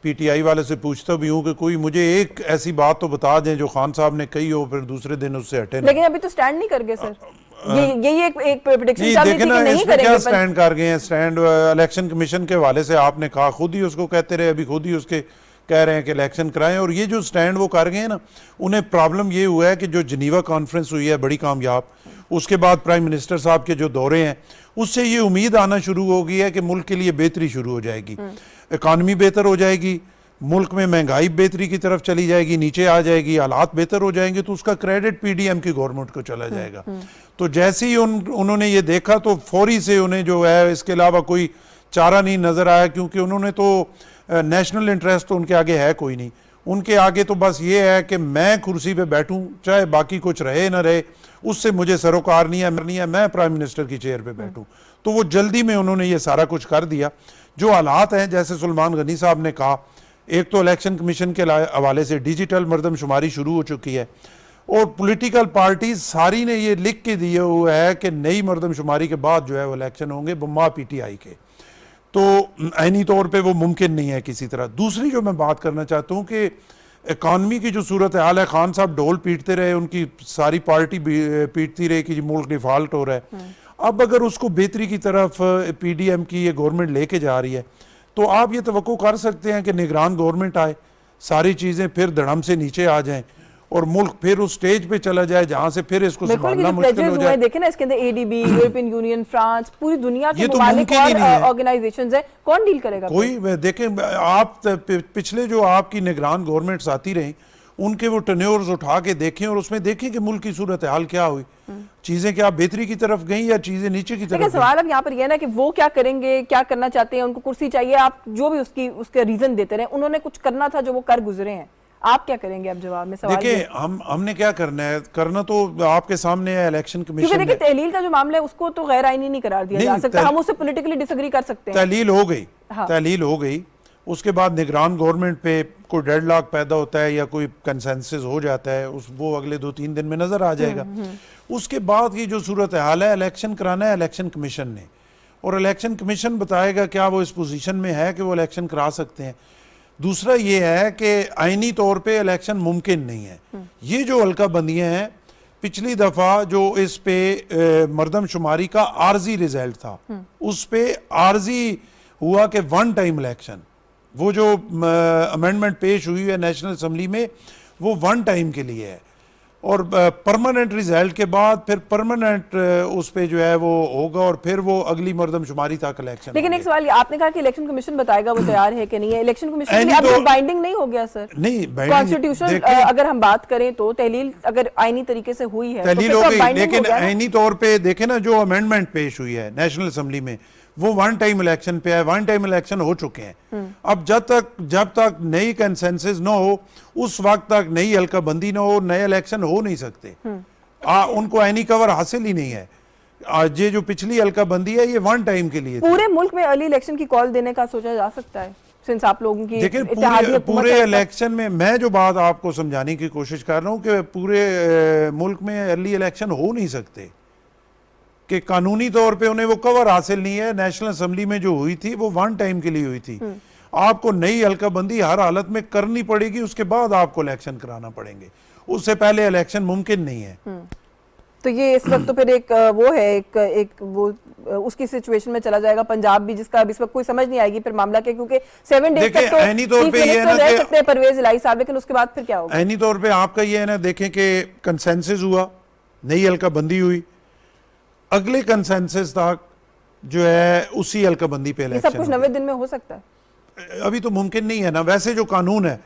पीटीआई वाले से पूछता भी हूँ कि कोई मुझे एक ऐसी बात तो बता दें जो खान साहब ने कही हो, फिर दूसरे दिन उससे हटे। लेकिन अभी तो स्टैंड नहीं कर गए सर, यही एक प्रेडिक्शन चल रही थी कि नहीं करेंगे। क्या स्टैंड कर गए हैं? स्टैंड इलेक्शन कमीशन के हवाले से आपने कहा, खुद ही उसको कहते रहे, अभी खुद ही उसके कह रहे हैं कि इलेक्शन कराएं। और ये जो स्टैंड वो कर गए हैं ना, उन्हें प्रॉब्लम ये हुआ है कि जो जिनीवा कॉन्फ्रेंस हुई है बड़ी कामयाब, उसके बाद प्राइम मिनिस्टर साहब के जो दौरे हैं, उससे ये उम्मीद आना शुरू हो गई है कि मुल्क के लिए बेहतरी शुरू हो जाएगी, इकानमी बेहतर हो जाएगी, मुल्क में महंगाई बेहतरी की तरफ चली जाएगी, नीचे आ जाएगी, हालात बेहतर हो जाएंगे, तो उसका क्रेडिट पीडीएम की गवर्नमेंट को चला जाएगा। तो जैसे ही उन्होंने ये देखा तो फौरी से उन्हें जो है इसके अलावा कोई चारा नहीं नजर आया, क्योंकि उन्होंने तो नेशनल इंटरेस्ट तो उनके आगे है कोई नहीं, उनके आगे तो बस ये है कि मैं कुर्सी पे बैठूं, चाहे बाकी कुछ रहे ना रहे, उससे मुझे सरोकार नहीं है, मैं प्राइम मिनिस्टर की चेयर पे बैठूं। तो वो जल्दी में उन्होंने ये सारा कुछ कर दिया। जो हालात हैं, जैसे सुलेमान गनी साहब ने कहा, एक तो इलेक्शन कमीशन के हवाले से डिजिटल मरदमशुमारी शुरू हो चुकी है, और पॉलिटिकल पार्टीज सारी ने ये लिख के दिए हुआ है कि नई मरदमशुमारी के बाद जो है वो इलेक्शन होंगे बम्मा पीटीआई के, तो आईनी तौर पे वो मुमकिन नहीं है किसी तरह। दूसरी जो मैं बात करना चाहता हूँ कि इकानमी की जो सूरत हाल है, खान साहब ढोल पीटते रहे, उनकी सारी पार्टी पीटती रही कि मुल्क डिफॉल्ट हो रहा है। अब अगर उसको बेहतरी की तरफ पीडीएम की ये गवर्नमेंट लेके जा रही है, तो आप ये तवक्को कर सकते हैं कि निगरान गवर्नमेंट आए, सारी चीज़ें फिर धड़म से नीचे आ जाएं और मुल्क फिर उस स्टेज पे चला जाए जहां से फिर इसको संभालना मुश्किल हो जाए। देखें ना, इसके अंदर एडीबी, यूरोपियन यूनियन, फ्रांस, पूरी दुनिया के ममालिक और ऑर्गेनाइजेशंस हैं, कौन डील करेगा? कोई। देखें, आप पिछले जो आपकी निगरान गवर्नमेंट्स आती रही, उनके वो टर्न्योर्स उठा के देखें और उसमें देखें कि मुल्क की सूरत हाल क्या हुई, चीजें क्या बेहतरी की तरफ गई या चीजें नीचे की तरफ। सवाल अब यहाँ पर यह ना कि वो क्या करेंगे, क्या करना चाहते हैं, उनको कुर्सी चाहिए, आप जो भी उसके रीजन देते रहे, उन्होंने कुछ करना था जो वो कर गुजरे हैं, आप क्या करेंगे? अब जवाब में सवाल देखिए, हमने क्या करना है, करना तो आपके सामने है इलेक्शन कमीशन। क्योंकि देखिए, तहलील का जो मामला है उसको तो गैर आईनी नहीं करार दिया जा सकता, हम उससे पॉलिटिकली डिसएग्री कर सकते हैं। तहलील हो गई, तहलील हो गई, उसके बाद निगरान गवर्नमेंट पे कोई डेडलॉक पैदा होता है या कोई कंसेंसस हो जाता है, वो अगले 2-3 दिन में नजर आ जाएगा। उसके बाद की जो सूरत हाल है, इलेक्शन कराना है इलेक्शन कमीशन ने, और इलेक्शन कमीशन बताएगा क्या वो इस पोजीशन में है कि वो इलेक्शन करा सकते हैं। दूसरा ये है कि आईनी तौर पे इलेक्शन मुमकिन नहीं है। ये जो हल्का बंदियां हैं, पिछली दफ़ा जो इस पे मरदमशुमारी का आर्जी रिजल्ट था, उस पे आर्जी हुआ कि वन टाइम इलेक्शन, वो जो अमेंडमेंट पेश हुई है नेशनल असम्बली में वो वन टाइम के लिए है, और परमानेंट रिजल्ट के बाद फिर परमानेंट उस पे जो है वो होगा और फिर वो अगली मरदमशुमारी तक इलेक्शन। लेकिन एक सवाल, आपने कहा कि इलेक्शन कमीशन बताएगा वो तैयार है कि नहीं है। इलेक्शन कमीशन के लिए अब तो बाइंडिंग नहीं हो गया सर? नहीं, कॉन्स्टिट्यूशन अगर हम बात करें तो तहलील अगर आईनी तरीके से हुई है तहलील तो हो फिर गई, binding लेकिन हो गया ना? आईनी तौर पे देखे ना जो अमेंडमेंट पेश हुई है नेशनल असम्बली में वो वन टाइम इलेक्शन पे है, वन टाइम इलेक्शन हो चुके हैं। अब जब तक नई कंसेंसस ना हो उस वक्त तक नई हल्का बंदी ना हो, नए इलेक्शन हो नहीं सकते। उनको आईनी कवर हासिल ही नहीं है। ये जो पिछली हल्का बंदी है ये वन टाइम के लिए थी। पूरे मुल्क में अर्ली इलेक्शन की कॉल देने का सोचा जा सकता है सिंस आप लोगों की देखिए इत्तेहादी हुकूमत पूरे है? इलेक्शन में मैं जो बात आपको समझाने की कोशिश कर रहा हूं कि पूरे मुल्क में अर्ली इलेक्शन हो नहीं सकते, कि कानूनी तौर पे उन्हें वो कवर हासिल नहीं है। नेशनल असम्बली में जो हुई थी वो वन टाइम के लिए हुई थी। आपको नई हल्का बंदी हर हालत में करनी पड़ेगी, उसके बाद आपको इलेक्शन कराना पड़ेंगे, उससे पहले इलेक्शन मुमकिन नहीं है। तो ये इस वक्त तो फिर एक वो है एक वो उसकी सिचुएशन में चला जाएगा पंजाब भी, जिसका अब इस वक्त कोई समझ नहीं आएगी फिर मामला के, क्योंकि 7 डेज तक तो आईनी तौर पे ये है ना रह सकते हैं परवेज इलाही साहब, लेकिन उसके बाद फिर क्या होगा? आईनी तौर पे आपका ये है ना, देखें कि कंसेंसस हुआ, नई हल्का बंदी हुई, अगले कंसेंसस तक जो है उसी हल्का बंदी पे ये इलेक्शन सब कुछ 90 दिन में हो सकता है? अभी तो मुमकिन नहीं है ना। वैसे जो कानून है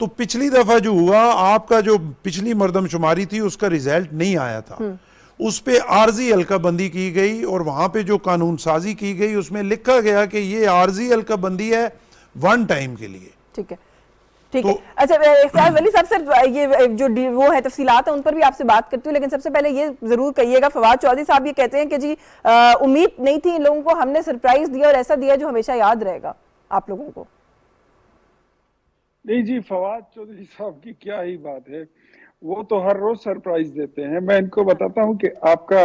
तो पिछली दफा जो हुआ आपका जो पिछली मरदमशुमारी थी उसका रिजल्ट नहीं आया था, उस पे आर्जी हल्का बंदी की गई और वहां पे जो कानून साजी की गई उसमें लिखा गया कि ये आर्जी हल्का बंदी है वन टाइम के लिए। ठीक है, ठीक है। अच्छा इख्तियार वली साहब, सर ये जो वो है तफसीलात है उन पर भी आपसे बात करती हूँ, लेकिन सबसे पहले ये जरूर कहिएगा, फवाद चौधरी साहब ये कहते हैं कि जी उम्मीद नहीं थी इन लोगों को, हमने सरप्राइज दिया और ऐसा दिया जो हमेशा याद रहेगा आप लोगों को। नहीं जी, फवाद चौधरी साहब की क्या ही बात है, वो तो हर रोज सरप्राइज देते हैं। मैं इनको बताता हूँ कि आपका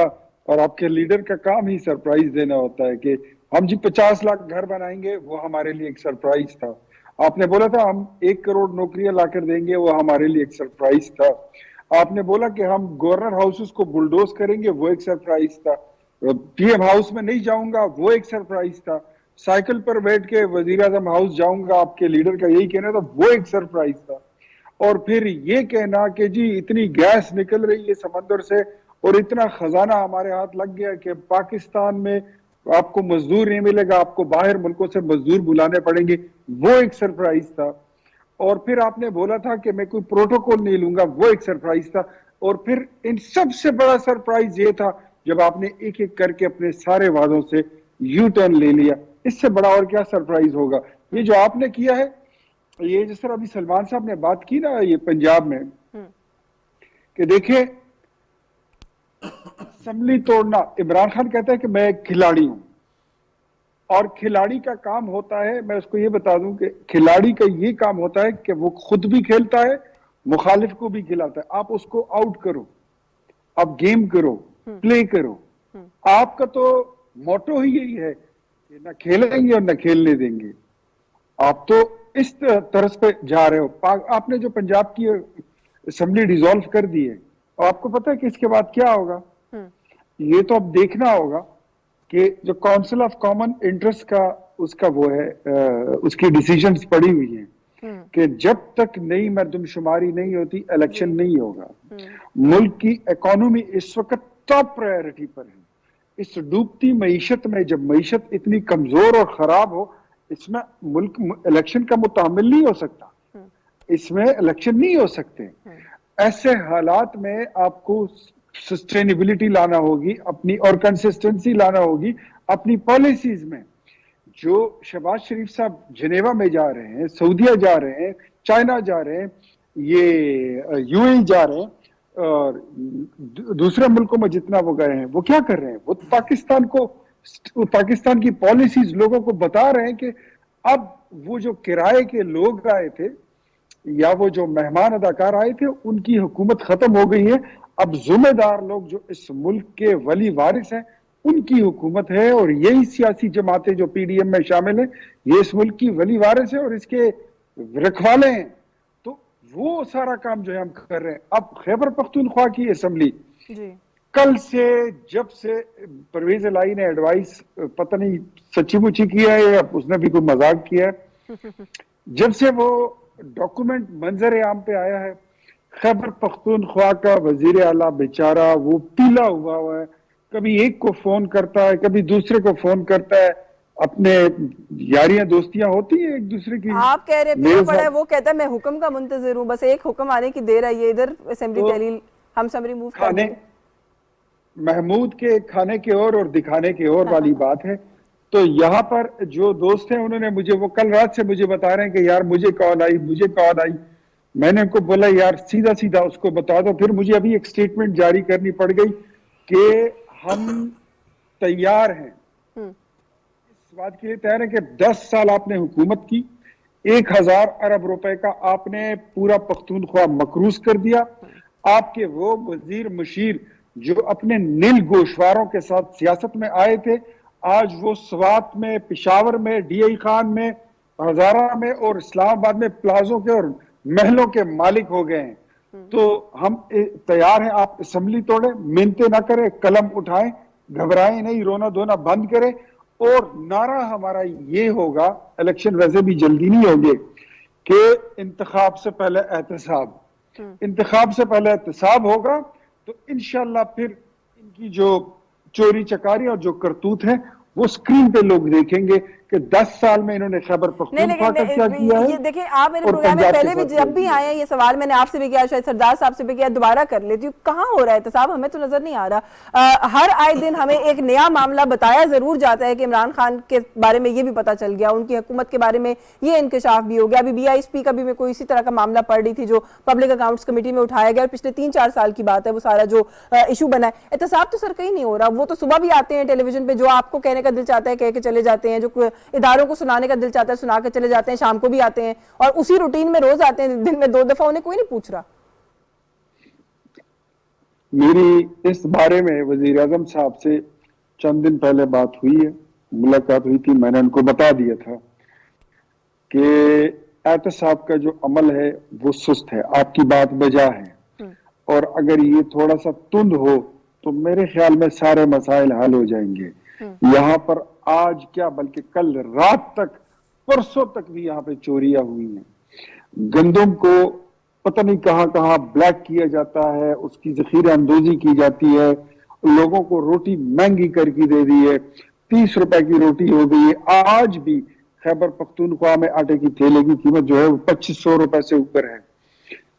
और आपके लीडर का काम ही सरप्राइज देना होता है कि हम जी 50 लाख घर बनाएंगे, वो हमारे लिए एक सरप्राइज था। आपने बोला था हम 1 करोड़ नौकरियां लाकर देंगे, वो हमारे लिए एक सरप्राइज था। आपने बोला कि हम गवर्नर हाउसेस को बुलडोज करेंगे, वो एक सरप्राइज था। पीएम हाउस में नहीं जाऊंगा, वो एक सरप्राइज था। साइकिल पर बैठ के वजीर आजम हाउस जाऊंगा, आपके लीडर का यही कहना था, वो एक सरप्राइज था। और फिर ये कहना कि जी इतनी गैस निकल रही है समंदर से और इतना खजाना हमारे हाथ लग गया कि पाकिस्तान में आपको मजदूर नहीं मिलेगा, आपको बाहर मुल्कों से मजदूर बुलाने पड़ेंगे, वो एक सरप्राइज था। और फिर आपने बोला था कि मैं कोई प्रोटोकॉल नहीं लूंगा, वो एक सरप्राइज था। और फिर इन सबसे बड़ा सरप्राइज ये था जब आपने एक एक करके अपने सारे वादों से यू टर्न ले लिया। इससे बड़ा और क्या सरप्राइज होगा? ये जो आपने किया है, ये जिस तरह अभी सलमान साहब ने बात की ना ये पंजाब में कि देखिए असम्बली तोड़ना, इमरान खान कहता है कि मैं एक खिलाड़ी हूं और खिलाड़ी का काम होता है, मैं उसको ये बता दूं कि खिलाड़ी का ये काम होता है कि वो खुद भी खेलता है, मुखालिफ को भी खिलाता है। आप उसको आउट करो, आप गेम करो, प्ले करो। आपका तो मोटो ही यही है कि ना खेलेंगे और ना खेलने देंगे। आप तो इस तरस पे जा रहे हो। आपने जो पंजाब की असेंबली डिसॉल्व कर दी है, और आपको पता है कि इसके बाद क्या होगा? ये तो अब देखना होगा कि जो काउंसिल ऑफ कॉमन इंटरेस्ट का उसका वो है उसकी डिसीजंस पड़ी हुई हैं कि जब तक नई मरदमशुमारी नहीं होती इलेक्शन नहीं होगा। मुल्क की इकोनॉमी इस वक्त टॉप प्रायोरिटी पर है। इस डूबती मईशत में जब मईशत इतनी कमजोर और खराब हो, इसमें मुल्क इलेक्शन का मुतामिल नहीं हो सकता, इसमें इलेक्शन नहीं हो सकते। ऐसे हालात में आपको सस्टेनेबिलिटी लाना होगी अपनी, और कंसिस्टेंसी लाना होगी अपनी पॉलिसीज में। जो शहबाज शरीफ साहब जिनेवा में जा रहे हैं, सऊदीया जा रहे हैं, चाइना जा रहे हैं, ये यूएई जा रहे हैं, और दूसरे मुल्कों में जितना वो गए हैं, वो क्या कर रहे हैं? वो पाकिस्तान की पॉलिसीज लोगों को बता रहे हैं कि अब वो जो किराए के लोग आए थे या वो जो मेहमान अदाकार आए थे, उनकी हुकूमत खत्म हो गई है। अब जिम्मेदार लोग जो इस मुल्क के वली वारिस हैं उनकी हुकूमत है और यही सियासी जमातें जो पीडीएम में शामिल है, ये इस मुल्क की वली वारिस है और इसके रखवाले हैं। तो वो सारा काम जो है हम कर रहे हैं। अब खैबर पख्तूनख्वा की असम्बली जी कल से, जब से परवेज इलाही ने एडवाइस पता नहीं सच्ची मुची किया है या उसने भी कोई मजाक किया है, जब से वो डॉक्यूमेंट मंजर आम पे आया है, खैबर पख्तूनख्वा का वजीर आला बेचारा वो पीला हुआ है। कभी एक को फोन करता है, कभी दूसरे को फोन करता है। अपने यारियां दोस्तियां होती है एक दूसरे की। आप कह रहे मेरे पीला पड़ा है, साथ वो कहता है मैं हुक्म का मुंतजिर हूँ, बस एक हुक्म आने की देर है, ये इधर असेंबली तो तहलील हम समरी मूव कर खाने देंगे। महमूद के खाने के और दिखाने के और वाली बात है। तो यहाँ पर जो दोस्त हैं उन्होंने मुझे, वो कल रात से मुझे बता रहे हैं कि यार मुझे कॉल आई, मुझे कॉल आई। मैंने उनको बोला यार सीधा सीधा उसको बता दो। फिर मुझे अभी एक स्टेटमेंट जारी करनी पड़ गई कि हम तैयार हैं, इस बात के लिए तैयार है कि 10 साल आपने हुकूमत की, 1000 अरब रुपए का आपने पूरा पख्तूनख्वा मकरूज कर दिया। आपके वो वजीर मुशीर जो अपने नील गोशवारों के साथ सियासत में आए थे, आज वो स्वात में, पिशावर में, डीआई खान में, हजारा में और इस्लामाबाद में प्लाजों के और महलों के मालिक हो गए हैं। तो हम तैयार हैं, आप असेंबली तोड़े, मिन्नतें ना करें, कलम उठाएं, घबराएं नहीं, रोना धोना बंद करें। और नारा हमारा ये होगा, इलेक्शन वैसे भी जल्दी नहीं होंगे, कि इंतखाब से पहले एहतसाब, इंतखाब से पहले एहतसाब होगा तो इंशाल्लाह फिर इनकी जो चोरी चकारी और जो करतूत है वो स्क्रीन पे लोग देखेंगे कि 10 साल में इन्होंने खैबर पख्तूनख्वा का क्या किया है। ये देखिए, आप मेरे और प्रोग्राम में पंजाब के पहले भी साथ जब भी क्या आए हैं, ये सवाल मैंने आपसे भी किया, शायद सरदार साहब से भी किया, दोबारा कर लेती हूँ, कहाँ हो रहा है एहतसाब, हमें तो नजर नहीं आ रहा। हर आए दिन हमें एक नया मामला बताया जरूर जाता है कि इमरान खान के बारे में ये भी पता चल गया, उनकी हुकूमत के बारे में ये इंकशाफ भी हो गया। अभी BISP का भी मैं कोई इसी तरह का मामला पढ़ रही थी जो पब्लिक अकाउंट्स कमेटी में उठाया गया और पिछले 3-4 साल की बात है वो सारा जो इशू बना है। एहतसाब तो सर कहीं नहीं हो रहा, वो तो सुबह भी आते हैं टेलीविजन पे, जो आपको कहने का दिल चाहता है कह के चले जाते हैं, जो इदारों को सुनाने का दिल चाहता है सुना के चले जाते हैं, शाम को भी आते हैं और उसी रूटीन में रोज आते हैं, दिन में 2 दफा, उन्हें कोई नहीं पूछ रहा। मेरी इस बारे में वजीर आजम साहब से चंद दिन पहले बात हुई है, मुलाकात हुई थी। मैंने उनको बता दिया था कि एहतसाब का जो अमल है वो सुस्त है, आपकी बात बजा है, और अगर ये थोड़ा सा तुंद हो तो मेरे ख्याल में सारे मसाइल हल हो जाएंगे। यहाँ पर आज क्या बल्कि कल रात तक, परसों तक भी यहाँ पे चोरियां हुई हैं। गंदम को पता नहीं कहां कहां ब्लैक किया जाता है, उसकी जखीरा अंदोजी की जाती है, लोगों को रोटी महंगी करके दे दी है, 30 रुपए की रोटी हो गई है। आज भी खैबर पख्तूनख्वा में आटे की थैले की कीमत जो है वो 2500 रुपए से ऊपर है।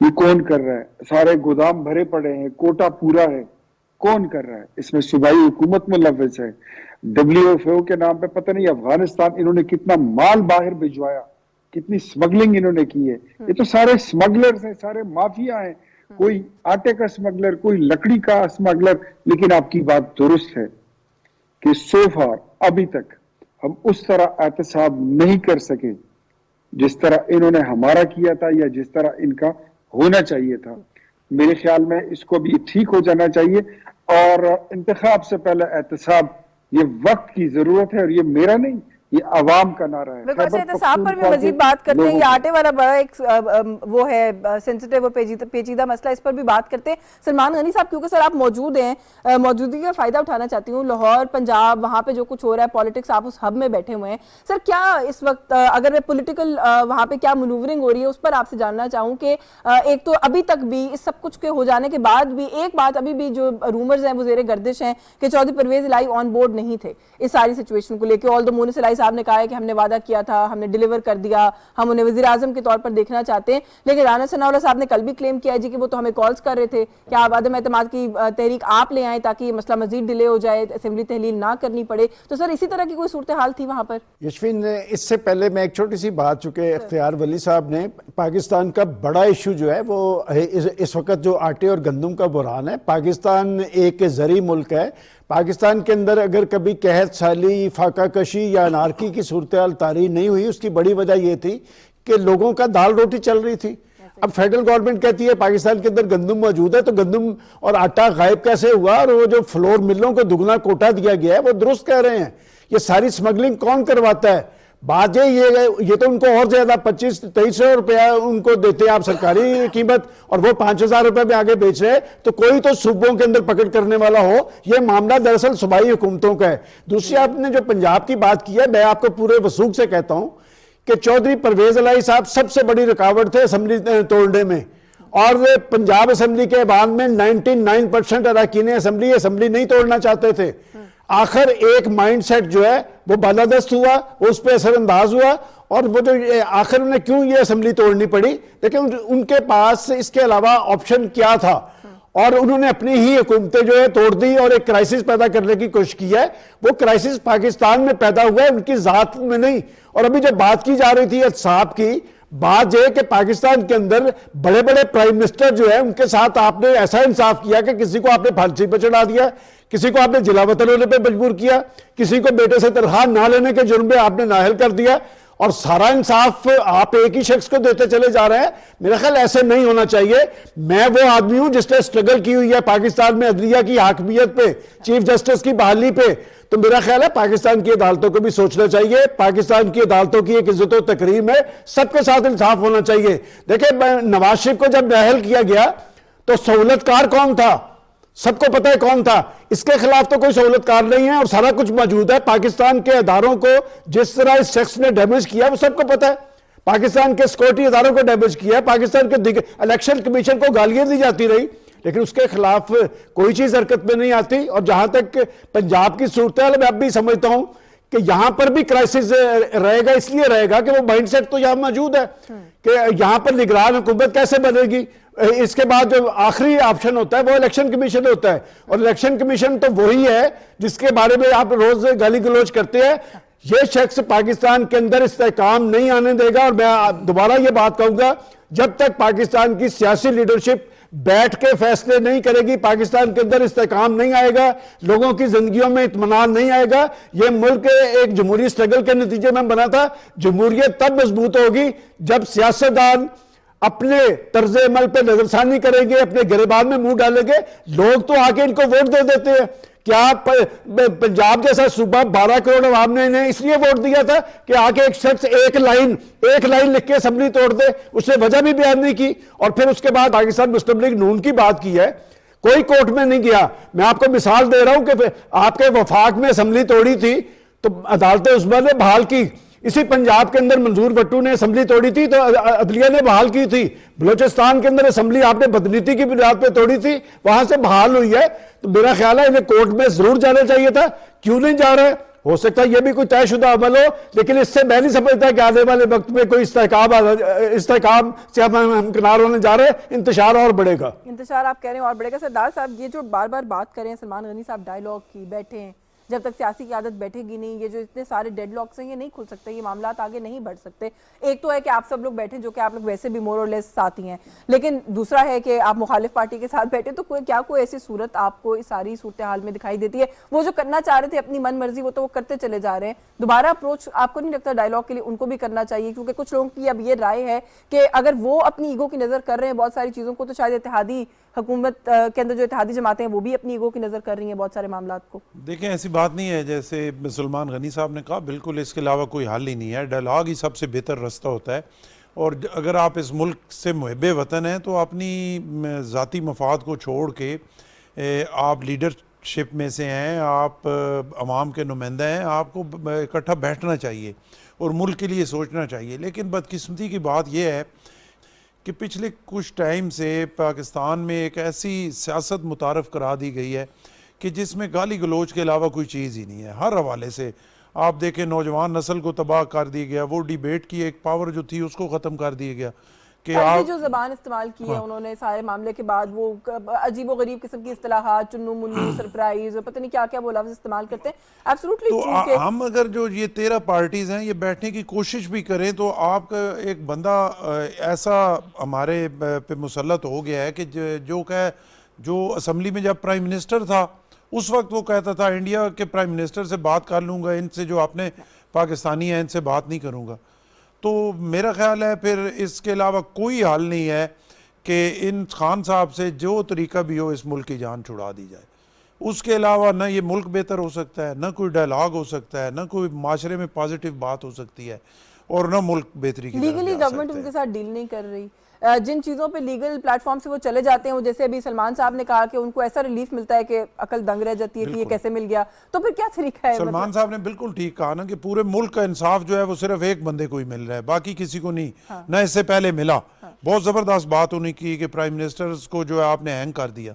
ये कौन कर रहा है? सारे गोदाम भरे पड़े हैं, कोटा पूरा है, कौन कर रहा है? इसमें सूबाई हुकूमत मुलव्वस है। WFO के नाम पे पता नहीं अफगानिस्तान इन्होंने कितना माल बाहर भिजवाया, कितनी स्मगलिंग इन्होंने की है। ये तो सारे स्मगलर्स हैं, सारे माफिया हैं, कोई आटे का स्मगलर, कोई लकड़ी का स्मगलर। लेकिन आपकी बात दुरुस्त है कि सो फार अभी तक हम उस तरह एहतसाब नहीं कर सके जिस तरह इन्होंने हमारा किया था या जिस तरह इनका होना चाहिए था। मेरे ख्याल में इसको भी ठीक हो जाना चाहिए और इंतखाब से पहले एहतसाब, ये वक्त की जरूरत है और ये मेरा नहीं, ये आवाम का नारा है। बिल्कुल, एहतसाब पर भी मजीद बात करते हैं। ये आटे वाला बड़ा एक वो है सेंसिटिव और पेचीदा मसला, इस पर भी बात करते हैं। सलमान गनी साहब, क्योंकि सर आप मौजूद हैं, मौजूदगी का फायदा उठाना चाहती हूँ। लाहौर, पंजाब, वहाँ पे जो कुछ हो रहा है पॉलिटिक्स, आप उस हब में बैठे हुए हैं सर, क्या इस वक्त अगर मैं पोलिटिकल वहाँ पे क्या मनूवरिंग हो रही है उस पर आपसे जानना चाहूँ कि एक तो अभी तक भी इस सब कुछ के हो जाने के बाद भी एक बात अभी भी जो रूमर्स हैं वो ज़ेरे गर्दिश हैं कि चौधरी परवेज इलाही ऑन बोर्ड नहीं थे इस सारी सिचुएशन को लेकर। ऑल द मुनीस इलाही साहब ने कहा है कि हमने वादा किया था, हमने डिलीवर कर दिया, हम उन्हें वजीर आजम के तौर पर देखना चाहते हैं। लेकिन राना सनाउल्लाह साहब ने कल भी क्लेम किया है जी कि वो तो हमें कॉल्स कर रहे थे कि आप अदम एतमाद की तहरीक आप ले आए ताकि ये मसला मजीद डिले हो जाए, असेंबली तहलील ना करनी पड़े। तो सर इसी तरह की कोई सूरत हाल थी वहां पर? यशविन, इससे पहले मैं एक छोटी सी बात, चूंकि इख्तियार वली साहब ने पाकिस्तान का बड़ा इशू जो है वो इस वक्त जो आटे और गंदम का बुरहान है, पाकिस्तान एक ज़री मुल्क है। पाकिस्तान के अंदर अगर कभी कहत साली, फाका कशी या अनारकी की सूरत हाल तारी नहीं हुई, उसकी बड़ी वजह यह थी कि लोगों का दाल रोटी चल रही थी अब फेडरल गवर्नमेंट कहती है पाकिस्तान के अंदर गंदम मौजूद है, तो गंदम और आटा गायब कैसे हुआ, और वो जो फ्लोर मिलों को दुगना कोटा दिया गया है वो दुरुस्त कह रहे हैं। ये सारी स्मगलिंग कौन करवाता है? बात ये तो उनको और ज्यादा 25-2300 रुपया उनको देते हैं आप सरकारी कीमत, और वो 5000 रुपए में आगे बेच रहे हैं। तो कोई तो सूबों के अंदर पकड़ करने वाला हो। ये मामला दरअसल सूबाई हुकूमतों का है। दूसरी आपने जो पंजाब की बात की है, मैं आपको पूरे वसूख से कहता हूं कि चौधरी परवेज इलाही साहब सबसे बड़ी रुकावट थे असेंबली तोड़ने में, और पंजाब असेंबली के बाद में 99% अरकान असेंबली नहीं तोड़ना चाहते थे। आखिर एक माइंडसेट जो है वो बालादस्त हुआ, वो उस पर असरअंदाज हुआ, और वो जो आखिर उन्हें क्यों ये असेंबली तोड़नी पड़ी, लेकिन उनके पास इसके अलावा ऑप्शन क्या था, और उन्होंने अपनी ही हुकूमतें जो है तोड़ दी और एक क्राइसिस पैदा करने की कोशिश की है। वो क्राइसिस पाकिस्तान में पैदा हुआ है, उनकी जात में नहीं। और अभी जब बात की जा रही थी साहब की, बात यह कि पाकिस्तान के अंदर बड़े बड़े प्राइम मिनिस्टर जो है उनके साथ आपने ऐसा इंसाफ किया कि किसी को आपने फांसी पर चढ़ा दिया, किसी को आपने जिला वतन होने पर मजबूर किया, किसी को बेटे से तनख्वाह ना लेने के जुर्म में आपने नाअहल कर दिया, और सारा इंसाफ आप एक ही शख्स को देते चले जा रहे हैं। मेरा ख्याल ऐसे नहीं होना चाहिए। मैं वो आदमी हूं जिसने स्ट्रगल की हुई है पाकिस्तान में अदलिया की हाकमियत पे, चीफ जस्टिस की बहाली पे। तो मेरा ख्याल है पाकिस्तान की अदालतों को भी सोचना चाहिए। पाकिस्तान की अदालतों की एक इज्जत और तकरीम है, सबके साथ इंसाफ होना चाहिए। देखिए, नवाज शरीफ को जब नाअहल किया गया तो सहूलतकार कौन था? सबको पता है कौन था। इसके खिलाफ तो कोई सहूलतकार नहीं है, और सारा कुछ मौजूद है। पाकिस्तान के अदारों को जिस तरह इस शख्स ने डैमेज किया वो सबको पता है। पाकिस्तान के सिक्योरिटी अदारों को डैमेज किया है, पाकिस्तान के इलेक्शन कमीशन को गालियां दी जाती रही, लेकिन उसके खिलाफ कोई चीज हरकत में नहीं आती। और जहां तक पंजाब की सूरत है, मैं अब भी समझता हूं कि यहां पर भी क्राइसिस रहेगा। इसलिए रहेगा कि वो माइंडसेट तो यहां मौजूद है कि यहां पर निगरान हुकूमत कैसे बनेगी। इसके बाद जो आखिरी ऑप्शन होता है वो इलेक्शन कमीशन होता है, और इलेक्शन कमीशन तो वही है जिसके बारे में आप रोज गाली गलौज करते हैं। ये शख्स पाकिस्तान के अंदर इस्तेहकाम नहीं आने देगा। और मैं दोबारा ये बात कहूंगा, जब तक पाकिस्तान की सियासी लीडरशिप बैठ के फैसले नहीं करेगी, पाकिस्तान के अंदर इस्तेहकाम नहीं आएगा, लोगों की जिंदगियों में इत्मीनान नहीं आएगा। यह मुल्क एक जमहूरी स्ट्रगल के नतीजे में बना था। जमहूरियत तब मजबूत होगी जब सियासतदान अपने तर्ज अमल पे नजरसानी करेंगे, अपने गिरबान में मुंह डालेंगे। लोग तो आके इनको वोट दे देते हैं। क्या पंजाब जैसा सूबा 12 करोड़ अवाम ने इन्हें इसलिए वोट दिया था कि आके एक शख्स एक लाइन लिख के असेंबली तोड़ दे? उसने वजह भी बयान नहीं की। और फिर उसके बाद पाकिस्तान मुस्लिम लीग नून की बात की है, कोई कोर्ट में नहीं गया। मैं आपको मिसाल दे रहा हूं कि आपके वफाक में असेंबली तोड़ी थी तो अदालत उस्मान ने बहाल की। इसी पंजाब के अंदर मंजूर भट्टू ने असेंबली तोड़ी थी तो अदलिया ने बहाल की थी। बलोचिस्तान के अंदर असेंबली आपने बदनीति की बुनियाद पे तोड़ी थी, वहां से बहाल हुई है। तो मेरा ख्याल है इन्हें कोर्ट में जरूर जाना चाहिए था। क्यों नहीं जा रहे? हो सकता है यह भी कोई तयशुदा अमल हो, लेकिन इससे मैं नहीं समझता कि आने वाले वक्त में कोई इस्तेहकाम से हम किनार होने जा रहे हैं। इंतशार और बढ़ेगा। इंतशार आप कह रहे हैं और बढ़ेगा। सरदार साहब, ये जो बार बार बात करें सलमान गनी साहब डायलॉग की, बैठे हैं, जब तक सियासी की आदत बैठेगी नहीं, ये जो इतने सारे डेडलॉक्स हैं ये नहीं खुल सकते, ये मामला आगे नहीं बढ़ सकते। एक तो है कि आप सब लोग बैठे जो कि आप लोग वैसे भी मोर और लेस साथी हैं, लेकिन दूसरा है कि आप मुखालिफ पार्टी के साथ बैठे। तो कोई ऐसी सूरत आपको इस सारी सूरत हाल में दिखाई देती है? वो जो करना चाह रहे थे अपनी मन मर्जी, वो तो वो करते चले जा रहे हैं। दोबारा अप्रोच आपको नहीं लगता डायलॉग के लिए उनको भी करना चाहिए? क्योंकि कुछ लोगों की अब ये राय है कि अगर वो अपनी ईगो की नजर कर रहे हैं बहुत सारी चीजों को, तो शायद इत्तेहादी हुकूमत के अंदर जो इत्तेहादी जमातें हैं वो भी अपनी ईगो की नजर कर रही हैं बहुत सारे मामलात को। देखें, ऐसी बात नहीं है जैसे सलमान गनी साहब ने कहा, बिल्कुल इसके अलावा कोई हल ही नहीं है। डायलॉग ही सबसे बेहतर रास्ता होता है। और अगर आप इस मुल्क से मुहब्बे वतन हैं तो अपनी ज़ाती मफाद को छोड़ के आप लीडरशिप में से हैं, आप अवाम के नुमाइंदा हैं, आपको इकट्ठा बैठना चाहिए और मुल्क के लिए सोचना चाहिए। लेकिन बदकिस्मती की बात यह है कि पिछले कुछ टाइम से पाकिस्तान में एक ऐसी सियासत मुतारफ़ करा दी गई है कि जिसमें गाली गलोच के अलावा कोई चीज़ ही नहीं है। हर हवाले से आप देखें, नौजवान नस्ल को तबाह कर दिया गया, वो डिबेट की एक पावर जो थी उसको ख़त्म कर दिया गया कि आप जो ज़बान इस्तेमाल की है उन्होंने सारे मामले के बाद, वो अजीबो गरीब किस्म की इस्तिलाहात, चुन्नू मुन्नू, सरप्राइज, पता नहीं क्या क्या वो लफ्ज़ इस्तेमाल करते हैं। एब्सोल्युटली। तो हम अगर जो ये 13 पार्टीज़ हैं ये बैठने की कोशिश भी करें तो आपका एक बंदा ऐसा हमारे पे मुसल्लत हो गया है कि जो असम्बली में जब प्राइम मिनिस्टर था उस वक्त वो कहता था इंडिया के प्राइम मिनिस्टर से बात कर लूँगा, इनसे जो अपने पाकिस्तानी हैं इनसे बात नहीं करूँगा। तो मेरा ख्याल है फिर इसके अलावा कोई हल नहीं है कि इन खान साहब से जो तरीका भी हो इस मुल्क की जान छुड़ा दी जाए। उसके अलावा ना ये मुल्क बेहतर हो सकता है, ना कोई डायलॉग हो सकता है, ना कोई माशरे में पॉजिटिव बात हो सकती है, और ना मुल्क बेहतरी की तरफ लीगली जा गवर्नमेंट सकता है। उनके साथ डील नहीं कर रही। जिन चीज़ों पे लीगल प्लेटफॉर्म से वो चले जाते हैं, वो जैसे अभी सलमान साहब ने कहा कि उनको ऐसा रिलीफ मिलता है कि अकल दंग रह जाती है कि ये कैसे मिल गया, तो फिर क्या तरीका है? सलमान साहब ने बिल्कुल ठीक कहा ना कि पूरे मुल्क का इंसाफ जो है वो सिर्फ एक बंदे को ही मिल रहा है, बाकी किसी को नहीं। ना इससे पहले मिला। बहुत ज़बरदस्त बात उन्हें की कि प्राइम मिनिस्टर को जो है आपने हैंग कर दिया,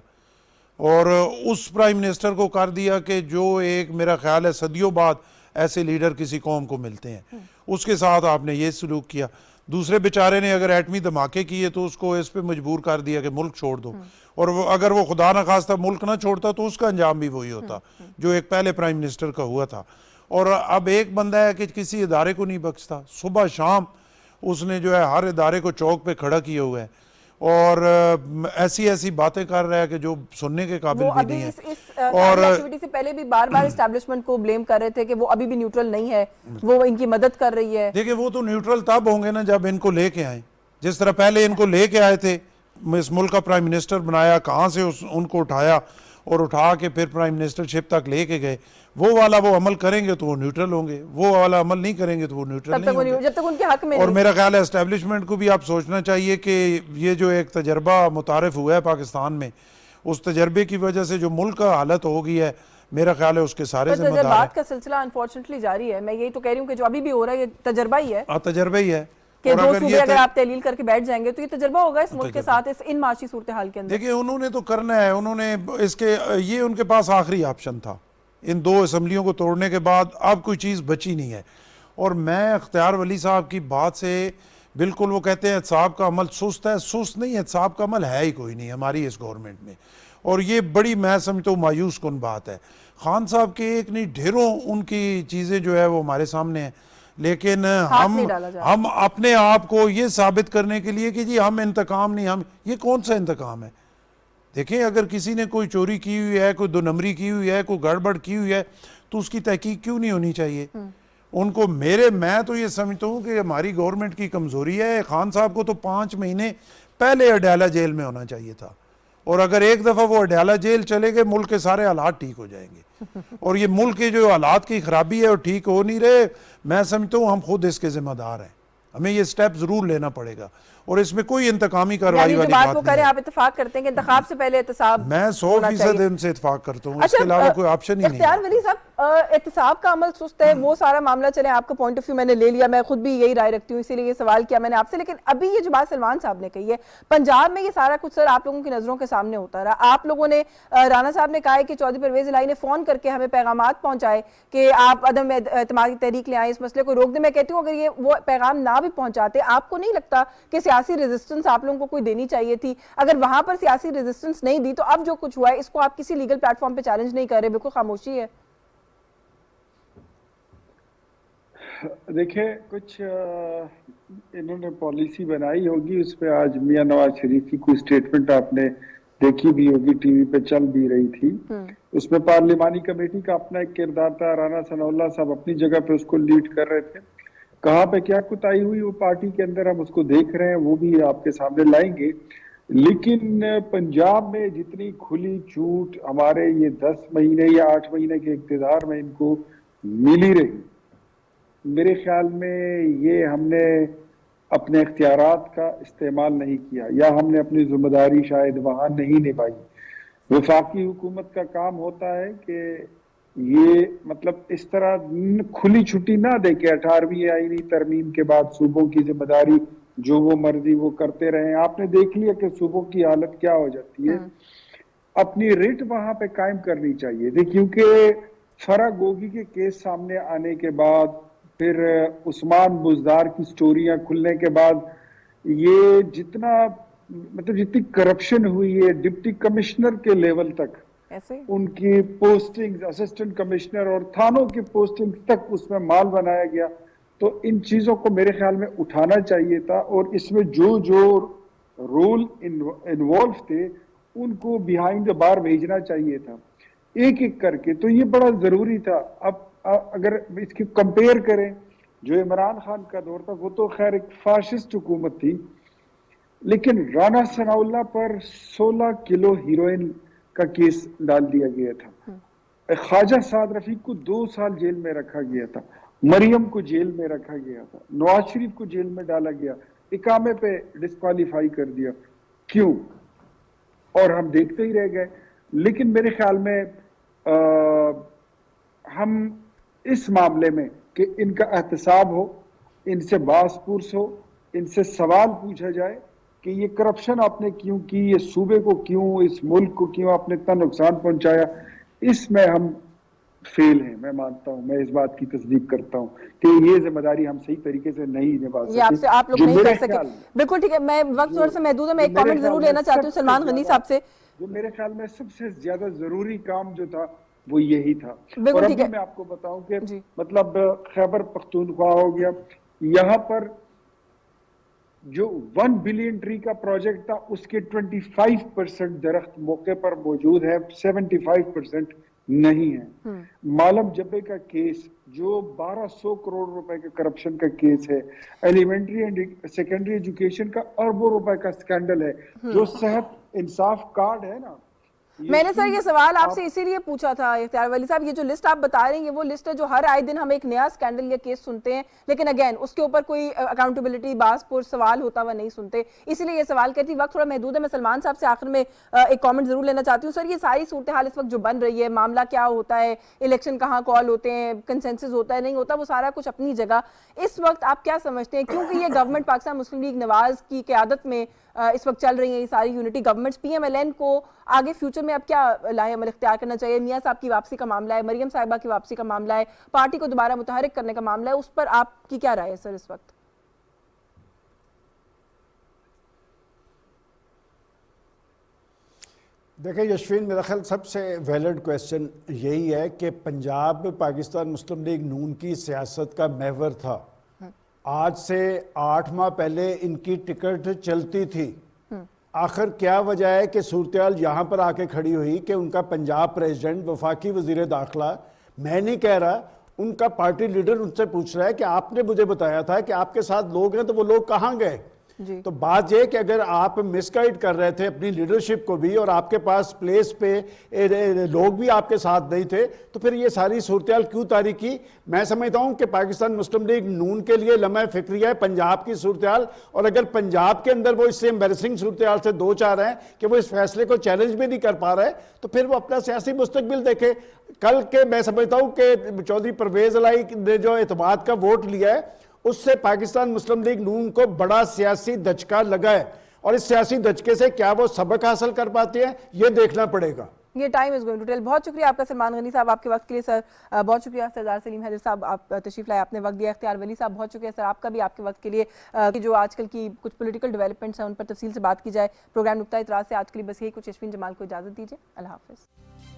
और उस प्राइम मिनिस्टर को कर दिया कि जो एक मेरा ख्याल है सदियों बाद ऐसे लीडर किसी कौम को मिलते हैं, उसके साथ आपने ये सलूक किया। दूसरे बेचारे ने अगर एटमी धमाके किए तो उसको इस पे मजबूर कर दिया कि मुल्क छोड़ दो, और वो अगर वो खुदा ना खास्ता मुल्क ना छोड़ता तो उसका अंजाम भी वही होता जो एक पहले प्राइम मिनिस्टर का हुआ था। और अब एक बंदा है कि किसी इदारे को नहीं बख्शता, सुबह शाम उसने जो है हर इदारे को चौक पे खड़ा किया हुआ है, और ऐसी ऐसी बातें कर रहा है कि जो सुनने के काबिल वो भी अभी नहीं है। इस और एक्टिविटी से पहले भी बार-बार एस्टैब्लिशमेंट को ब्लेम कर रहे थे कि वो अभी भी न्यूट्रल नहीं है, वो इनकी मदद कर रही है। देखिए वो तो न्यूट्रल तब होंगे ना जब इनको लेके आए, जिस तरह पहले इनको लेके आए थे, इस मुल्क का प्राइम मिनिस्टर बनाया, कहाँ से उनको उठाया और उठा के फिर प्राइम मिनिस्टरशिप तक लेके गए, वो वाला वो अमल करेंगे तो वो न्यूट्रल होंगे, वो वाला अमल नहीं करेंगे तो वो न्यूट्रल नहीं होंगे। जब तक उनके हक में और मेरा ख्याल है एस्टेब्लिशमेंट को भी आप सोचना चाहिए कि ये जो एक तजर्बा मुतारिफ हुआ है पाकिस्तान में, उस तजर्बे की वजह से जो मुल्क का हालत हो गई है, मेरा ख्याल है उसके सारे जिम्मेदार हैं। बात का सिलसिला अनफॉर्चुनेटली जारी है। मैं यही तो कह रही हूँ कि जो अभी भी हो रहा है ये तजर्बा ही है, तजर्बा ही है कि और दो अगर सूबे ये अगर आप तहलील करके बैठ जाएंगे तो ये तजर्बा होगा इस मुल्क के तजर्बा। साथ, इन माशी सूरत हाल के अंदर। देखिए उन्होंने तो करना है, उन्होंने इसके ये उनके पास आखिरी ऑप्शन था। इन दो असम्बलियों को तोड़ने के बाद अब कोई चीज़ बची नहीं है। और मैं अख्तियार वली साहब की बात से बिल्कुल, वो कहते हैं एहतसाब का अमल सुस्त है, सुस्त नहीं, एहतसाब का अमल है ही कोई नहीं हमारी इस गवर्नमेंट में, और ये बड़ी मैं समझता हूँ मायूस कुन बात है। खान साहब के एक नहीं ढेरों उनकी चीज़ें जो है वो हमारे सामने हैं, लेकिन हम अपने आप को ये साबित करने के लिए कि जी हम इंतकाम नहीं, हम ये कौन सा इंतकाम है। देखें अगर किसी ने कोई चोरी की हुई है, कोई दो नंबरी की हुई है, कोई गड़बड़ की हुई है, तो उसकी तहकीक क्यों नहीं होनी चाहिए उनको। मैं तो ये समझता हूँ कि हमारी गवर्नमेंट की कमज़ोरी है। खान साहब को तो 5 महीने पहले अडयाला जेल में होना चाहिए था, और अगर एक दफ़ा वो अडयाला जेल चले गए मुल्क के सारे हालात ठीक हो जाएंगे। और ये मुल्क के जो हालात की खराबी है और ठीक हो नहीं रहे, मैं समझता हूँ हम खुद इसके जिम्मेदार हैं, हमें ये स्टेप जरूर लेना पड़ेगा, और इसमें कोई इंतकामी कार्रवाई वाली बात नहीं है। आप इत्तेफाक करते हैं कि इंतखाब से पहले एहतसाब, मैं 100% इनसे इत्तेफाक करता हूँ, इसके अलावा कोई ऑप्शन ही नहीं है। इख्तियार वली साहब, एहतसाब का अमल सुस्त है, वो सारा मामला चले, आपका पॉइंट ऑफ व्यू मैंने ले लिया, मैं खुद भी यही राय रखती हूँ, इसीलिए ये सवाल किया मैंने आपसे। लेकिन अभी ये जो बात सलमान साहब ने कही है, पंजाब में ये सारा कुछ सर आप लोगों की नजरों के सामने होता रहा। आप लोगों ने, राना साहब ने कहा है कि चौधरी परवेज इलाही ने फोन करके हमें पैगामात पहुंचाए कि आप अदम एतमाद की तहरीक ले आए, इस मसले को रोक दें। मैं कहती हूँ अगर ये वो पैगाम ना भी पहुंचाते, आपको नहीं लगता कि सियासी रेजिस्टेंस आप लोगों को कोई देनी चाहिए थी? अगर वहां पर सियासी रेजिस्टेंस नहीं दी तो अब जो कुछ हुआ है इसको आप किसी लीगल प्लेटफॉर्म पे चैलेंज नहीं कर रहे, बिल्कुल खामोशी है। देखिए कुछ इन्होंने पॉलिसी बनाई होगी, उस पर आज मियां नवाज शरीफ की कोई स्टेटमेंट आपने देखी भी होगी, टीवी पे चल भी रही थी। उसमें पार्लिमानी कमेटी का अपना एक किरदार था, राना सनाउल्लाह साहब अपनी जगह पे उसको लीड कर रहे थे। कहाँ पे क्या कुताही हुई वो पार्टी के अंदर हम उसको देख रहे हैं, वो भी आपके सामने लाएंगे। लेकिन पंजाब में जितनी खुली छूट हमारे ये 10 महीने या 8 महीने के इक़्तिदार में इनको मिली रही, मेरे ख्याल में ये हमने अपने इख्तियारात का इस्तेमाल नहीं किया, या हमने अपनी जिम्मेदारी शायद वहां नहीं निभाई। वफाकी हुकूमत का काम होता है कि ये मतलब इस तरह खुली छुट्टी ना दे के 18वीं आईनी तरमीम के बाद सूबों की जिम्मेदारी जो वो मर्जी वो करते रहे। आपने देख लिया कि सूबों की हालत क्या हो जाती है। अपनी रिट वहां पे कायम करनी चाहिए थी, क्योंकि फरा गोगी के केस सामने आने के बाद, फिर उस्मान बुज़दार की स्टोरियां खुलने के बाद, ये जितना मतलब जितनी करप्शन हुई है डिप्टी कमिश्नर के लेवल तक, उनकी पोस्टिंग असिस्टेंट कमिश्नर और थानों की पोस्टिंग तक उसमें माल बनाया गया। तो इन चीजों को मेरे ख्याल में उठाना चाहिए था, और इसमें जो जो रोल इन्वॉल्व थे उनको बिहाइंड द बार भेजना चाहिए था एक एक करके। तो ये बड़ा जरूरी था। अब अगर इसकी कंपेयर करें जो इमरान खान का दौर था वो तो खैर एक फाशिस्ट हुकूमत थी, लेकिन राना सनाउल्लाह पर 16 किलो हीरोइन का केस डाल दिया गया था। ख्वाजा साद रफीक को 2 साल जेल में रखा गया था, मरियम को जेल में रखा गया था, नवाज शरीफ को जेल में डाला गया, इकामे पे डिस्क्वालीफाई कर दिया। क्यों? और हम देखते ही रह गए। लेकिन मेरे ख्याल में हम इस मामले में कि इनका एहतसाब हो, इनसे बासपुरस हो, इनसे सवाल पूछा जाए कि ये करप्शन आपने क्यों की, ये सूबे को क्यों, इस मुल्क को क्यों आपने इतना नुकसान पहुंचाया, इसमें हम फेल हैं। मैं मानता हूं, मैं इस बात की तस्दीक करता हूं कि ये जिम्मेदारी हम सही तरीके से नहीं निभा ये आपसे सके। आप लोग नहीं कर सके। बिल्कुल ठीक है, मैं वक्त थोड़ा सा महदूद है, मैं एक कमेंट जरूर लेना चाहती हूँ सलमान गनी साहब से। जो मेरे ख्याल में सबसे ज्यादा जरूरी काम जो था वो यही था। बिल्कुल और ठीक अभी है। मैं आपको बताऊं कि जी। मतलब खैबर पख्तूनख्वा हो गया, यहाँ पर जो 1 बिलियन ट्री का प्रोजेक्ट था उसके 25% दरख्त मौके पर मौजूद है, 75% नहीं है। मालम जब्बे का केस जो 1200 करोड़ रुपए के करप्शन का केस है, एलिमेंट्री एंड सेकेंडरी एजुकेशन का अरबों रुपए का स्कैंडल है, जो सेहत इंसाफ कार्ड है ना, मैंने सर ये सवाल आपसे इसीलिए पूछा था इख्तियार वली साहब, ये जो लिस्ट आप बता रहे हैं वो लिस्ट है जो हर आए दिन हम एक नया स्कैंडल या केस सुनते हैं, लेकिन अगेन उसके ऊपर कोई अकाउंटेबिलिटी बासपुर सवाल होता हुआ नहीं सुनते, इसीलिए ये सवाल करती। वक्त थोड़ा महदूद है, मैं सलमान साहब से आखिर में एक कमेंट जरूर लेना चाहती हूँ। सर ये सारी सूरत हाल इस वक्त जो बन रही है, मामला क्या होता है, इलेक्शन कहाँ कॉल होते हैं, कंसेंसस होता है नहीं होता, वो सारा कुछ अपनी जगह, इस वक्त आप क्या समझते हैं, क्योंकि ये गवर्नमेंट पाकिस्तान मुस्लिम लीग नवाज की क़यादत में इस वक्त चल रही है ये सारी यूनिटी गवर्नमेंट्स, पीएमएलएन को आगे फ्यूचर में अब क्या लाहे अमल इख्तियार करना चाहिए? मियां साहब की वापसी का मामला है, मरियम साहिबा की वापसी का मामला है, पार्टी को दोबारा मुतहरिक करने का मामला है, उस पर आपकी क्या राय है सर इस वक्त? देखिए यशवीन, मेरा ख्याल सबसे वैलिड क्वेश्चन यही है कि पंजाब पाकिस्तान मुस्लिम लीग नून की सियासत का महवर था। आज से 8 माह पहले इनकी टिकट चलती थी। आखिर क्या वजह है कि सूरत यहाँ पर आके खड़ी हुई कि उनका पंजाब प्रेसिडेंट, वफाकी वजीर दाखिला, मैं नहीं कह रहा, उनका पार्टी लीडर उनसे पूछ रहा है कि आपने मुझे बताया था कि आपके साथ लोग हैं, तो वो लोग कहाँ गए? तो बात यह कि अगर आप मिसगाइड कर रहे थे अपनी लीडरशिप को भी और आपके पास प्लेस पे लोग भी आपके साथ नहीं थे, तो फिर ये सारी सूरत क्यों तारी की? मैं समझता हूं कि पाकिस्तान मुस्लिम लीग नून के लिए लम्हा फिक्रिया है पंजाब की सूरत, और अगर पंजाब के अंदर वो इससे एम्बेरसिंग सूरत से दो चार हैं कि वो इस फैसले को चैलेंज भी नहीं कर पा रहे, तो फिर वो अपना सियासी मुस्तकबिल देखे। कल के मैं समझता हूं कि चौधरी परवेज इलाही ने जो एतमाद का वोट लिया है, उससे पाकिस्तान मुस्लिम लीग नून को बड़ा सियासी दचका लगा है, और इस सियासी दचके से क्या वो सबक हासिल कर पाते हैं ये देखना पड़ेगा। ये time is going to tell. बहुत शुक्रिया आपका सलमान गनी साहब, आपके वक्त के लिए सर। बहुत शुक्रिया सरदार सलीम हैदर साहब, आप तशरीफ लाए, आपने वक्त दिया। इख्तियार वली साहब बहुत शुक्रिया सर आपका भी, आपके वक्त के लिए कि जो आजकल की कुछ पॉलिटिकल डेवलपमेंट्स हैं उन पर तफसील से बात की जाए। प्रोग्राम नुक्ता इतराज से आज के लिए बस यही कुछ। यशवीन जमाल को इजाजत दीजिए, अल्लाह हाफिज़।